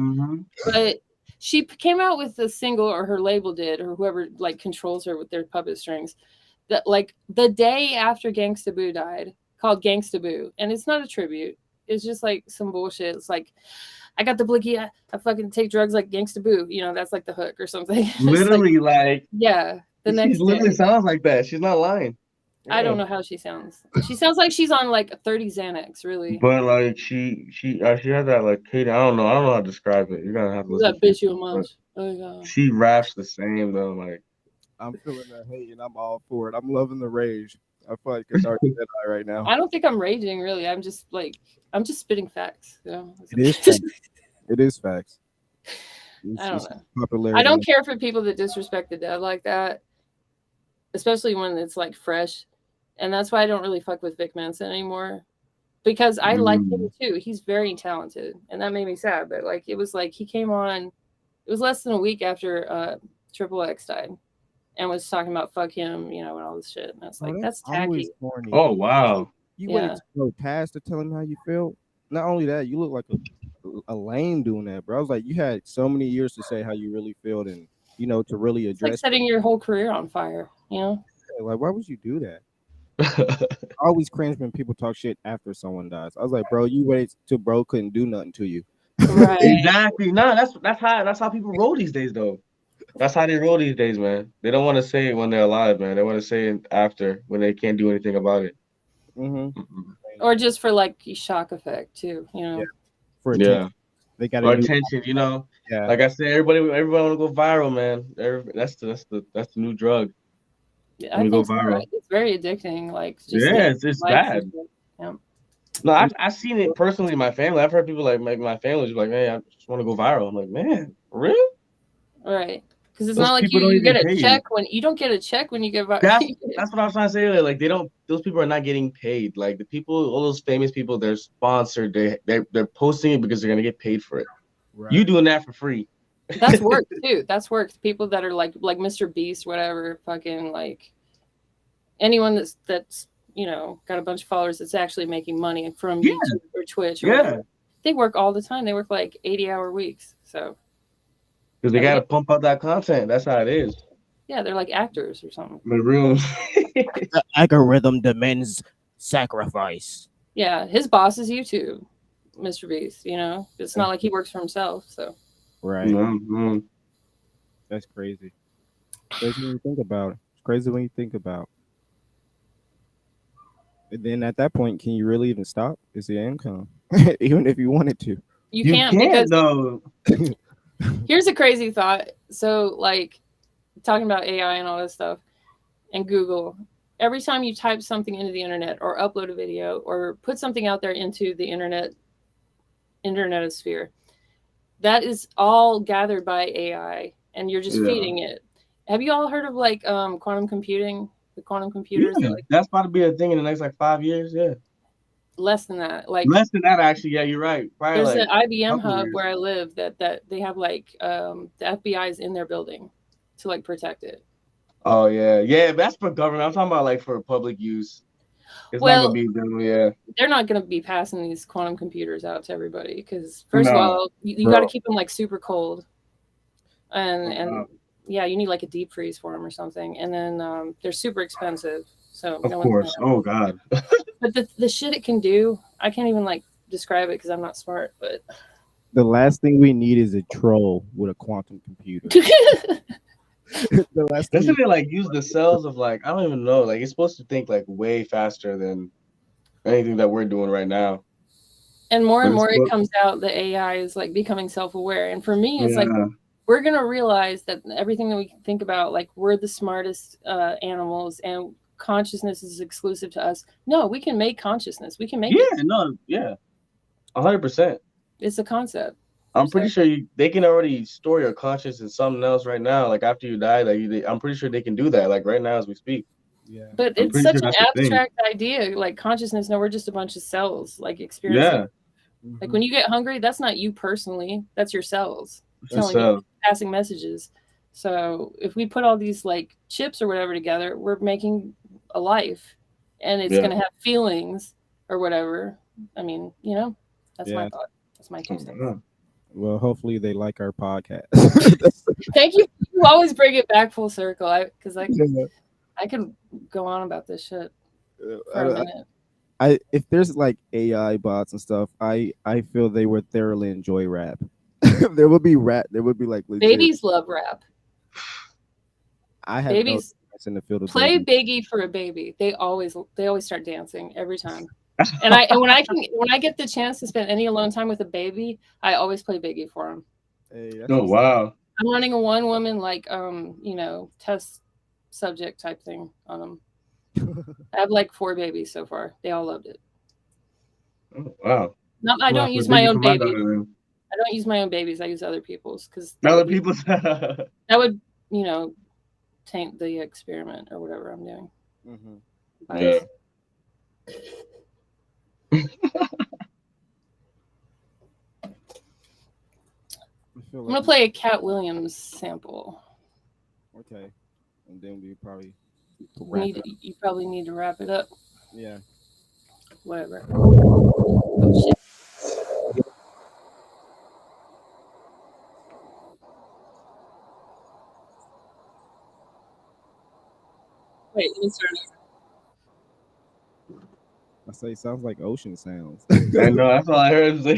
but she came out with a single, or her label did, or whoever like controls her with their puppet strings, that like the day after Gangsta Boo died, called Gangsta Boo, and it's not a tribute. It's just like some bullshit. It's like, I got the blicky, I fucking take drugs like Gangsta Boo. You know, that's like the hook or something. Literally, like yeah. The next she literally sounds like that. She's not lying. I don't know how she sounds. She sounds like she's on like 30 Xanax, really. But like she has that like Katie. I don't know how to describe it. You're gonna have to listen. That bitch you much. Oh my God. She raps the same though. Like I'm feeling that hate and I'm all for it. I'm loving the rage. I feel like a dark Jedi right now. I don't think I'm raging really. I'm just spitting facts. You know? It is facts. It is facts. I don't know. I don't care for people that disrespect the dead like that. especially when it's like fresh. And that's why I don't really fuck with Vic Mensa anymore, because I like him too. He's very talented, and that made me sad. But like, it was like he came on. It was less than a week after Triple X died, and was talking about fuck him, and all this shit. And it's like, that's tacky. Corny. Oh wow. You waited to go past to tell him how you felt. Not only that, you look like a lame doing that, bro. I was like, you had so many years to say how you really felt, and to really address. It's like setting your whole career on fire. Like, why would you do that? I always cringe when people talk shit after someone dies. I was like, bro, you waited till bro couldn't do nothing to you. Right. Exactly. No, that's how people roll these days, though. That's how they roll these days, man. They don't want to say it when they're alive, man. They want to say it after, when they can't do anything about it. Or just for like shock effect too, For attention. They got attention, Yeah. Like I said, everybody want to go viral, man. That's the new drug. Yeah, I think so. It's very addicting. Like, it's bad. Yeah. No, I've seen it personally in my family. I've heard people like my family like, "Hey, I just want to go viral." I'm like, man, for real? Right. Because it's not like you get a check when you don't get a check when you get viral. That's what I was trying to say. Like, those people are not getting paid. Like the people, all those famous people, they're sponsored. They're posting it because they're gonna get paid for it. Right. You doing that for free? That's work too. That's work. People that are like Mr. Beast, whatever, fucking like anyone that's got a bunch of followers that's actually making money from YouTube or Twitch or whatever. They work all the time. They work like 80-hour weeks. So because they gotta pump out that content. That's how it is. Yeah, they're like actors or something. The real the algorithm demands sacrifice. Yeah, his boss is YouTube, Mr. Beast. It's not like he works for himself. So right. That's crazy. Crazy when you think about it. It's crazy when you think about. And then at that point, can you really even stop? It's the income, even if you wanted to. You can't because though. Here's a crazy thought. So, like, talking about AI and all this stuff, and Google. Every time you type something into the internet, or upload a video, or put something out there into the internetosphere, that is all gathered by AI, and you're just feeding it. Have you all heard of like quantum computing? The quantum computers. Yeah, that's about to be a thing in the next like 5 years. Yeah. Less than that. Less than that, actually. Yeah, you're right. Probably there's an IBM hub where I live that they have like the FBI is in their building to like protect it. Oh yeah. That's for government. I'm talking about like for public use. It's not gonna be done. They're not gonna be passing these quantum computers out to everybody because first of all, you got to keep them like super cold, and yeah, you need like a deep freeze for them or something, and then they're super expensive. So of course, oh god. But the shit it can do, I can't even like describe it because I'm not smart. But the last thing we need is a troll with a quantum computer. Doesn't it like use the cells of like I don't even know, like it's supposed to think like way faster than anything that we're doing right now. And more it comes out the AI is like becoming self-aware, and for me it's like we're gonna realize that everything that we think about, like we're the smartest animals and consciousness is exclusive to us. No, we can make consciousness. We can make it. 100%. It's a concept. I'm pretty sure they can already store your conscience in something else right now. Like after you die, I'm pretty sure they can do that. Like right now as we speak. Yeah. But it's such an abstract idea. Like consciousness. No, we're just a bunch of cells. Like experiencing. Yeah. Like when you get hungry, that's not you personally. That's your cells telling you, passing messages. So if we put all these like chips or whatever together, we're making a life, and it's going to have feelings or whatever. I mean, that's my thought. That's my 2 cents. Well, hopefully they like our podcast. Thank you. You always bring it back full circle. Because I can go on about this shit for a minute. If there's like AI bots and stuff, I feel they would thoroughly enjoy rap. There would be rap. There would be like legit. Babies love rap. I have babies in the field of play Biggie for a baby. They always start dancing every time. And when I get the chance to spend any alone time with a baby, I always play Biggie for him. Hey, wow! I'm running a one woman like test subject type thing on them. I have like 4 babies so far. They all loved it. Oh, wow! I don't use my own babies. I don't use my own babies. I use other people's because other people's that would taint the experiment or whatever I'm doing. Yeah. I'm gonna play a Cat Williams sample. Okay, and then we probably You probably need to wrap it up. Yeah. Whatever. Oh shit. Wait, let me start over. I say sounds like ocean sounds. I know, that's all I heard. So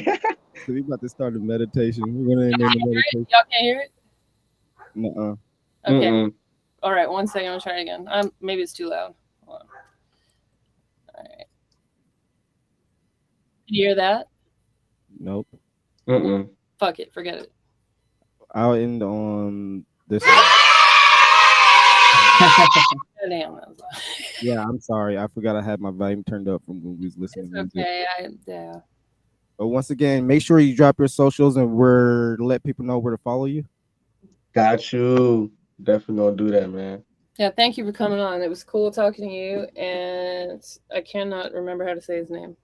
we about to start a meditation. We're gonna end the meditation. Y'all can't hear it? Nuh-uh. Okay. Mm-mm. All right, 1 second. I'll try it again. Maybe it's too loud. Hold on. All right. Can you hear that? Nope. Mm-mm. Fuck it. Forget it. I'll end on this. Damn. Yeah, I'm sorry. I forgot I had my volume turned up from when we was listening. It's okay. Yeah. But once again, make sure you drop your socials and let people know where to follow you. Got you. Definitely gonna do that, man. Yeah, thank you for coming on. It was cool talking to you, and I cannot remember how to say his name.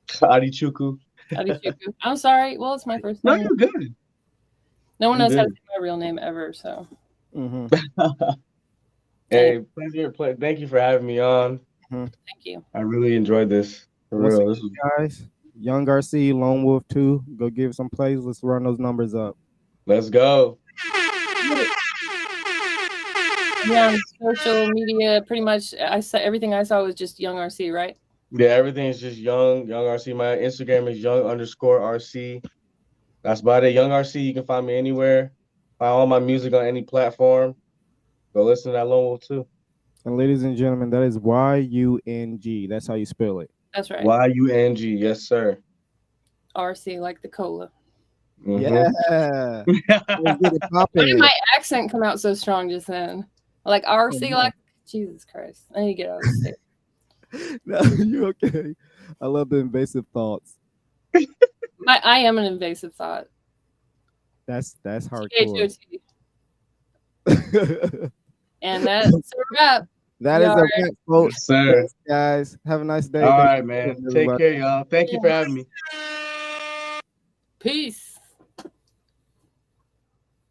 Adichuku. Adichuku. I'm sorry. Well, it's my first No, name. you're good. No one You're knows how to good. say my real name ever, so. Hey, pleasure. Thank you for having me on. Thank you. I really enjoyed this. For Once real. again, guys, yungrc, Lone Wolf 2, go give some plays. Let's run those numbers up. Let's go. Yeah, on social media, pretty much. Everything I saw was just yungrc, right? Yeah, everything is just young RC. My Instagram is young_RC. That's about it. Young RC. You can find me anywhere. Find all my music on any platform. Go listen to that Lone Wolf too. And ladies and gentlemen, that is YUNG. That's how you spell it. That's right. YUNG. Yes, sir. RC, like the cola. Yeah. Let's get it Why popping. did my accent come out so strong just then? Like RC, like Jesus Christ. I need to get out of this state. No, you okay? I love the invasive thoughts. I am an invasive thought. That's hardcore. THOT. And that's a wrap. That is a wrap, folks. Yes, sir. Thanks, guys. Have a nice day. All Thank right, you, man. everybody. Take care, y'all. Thank you for having me. Peace.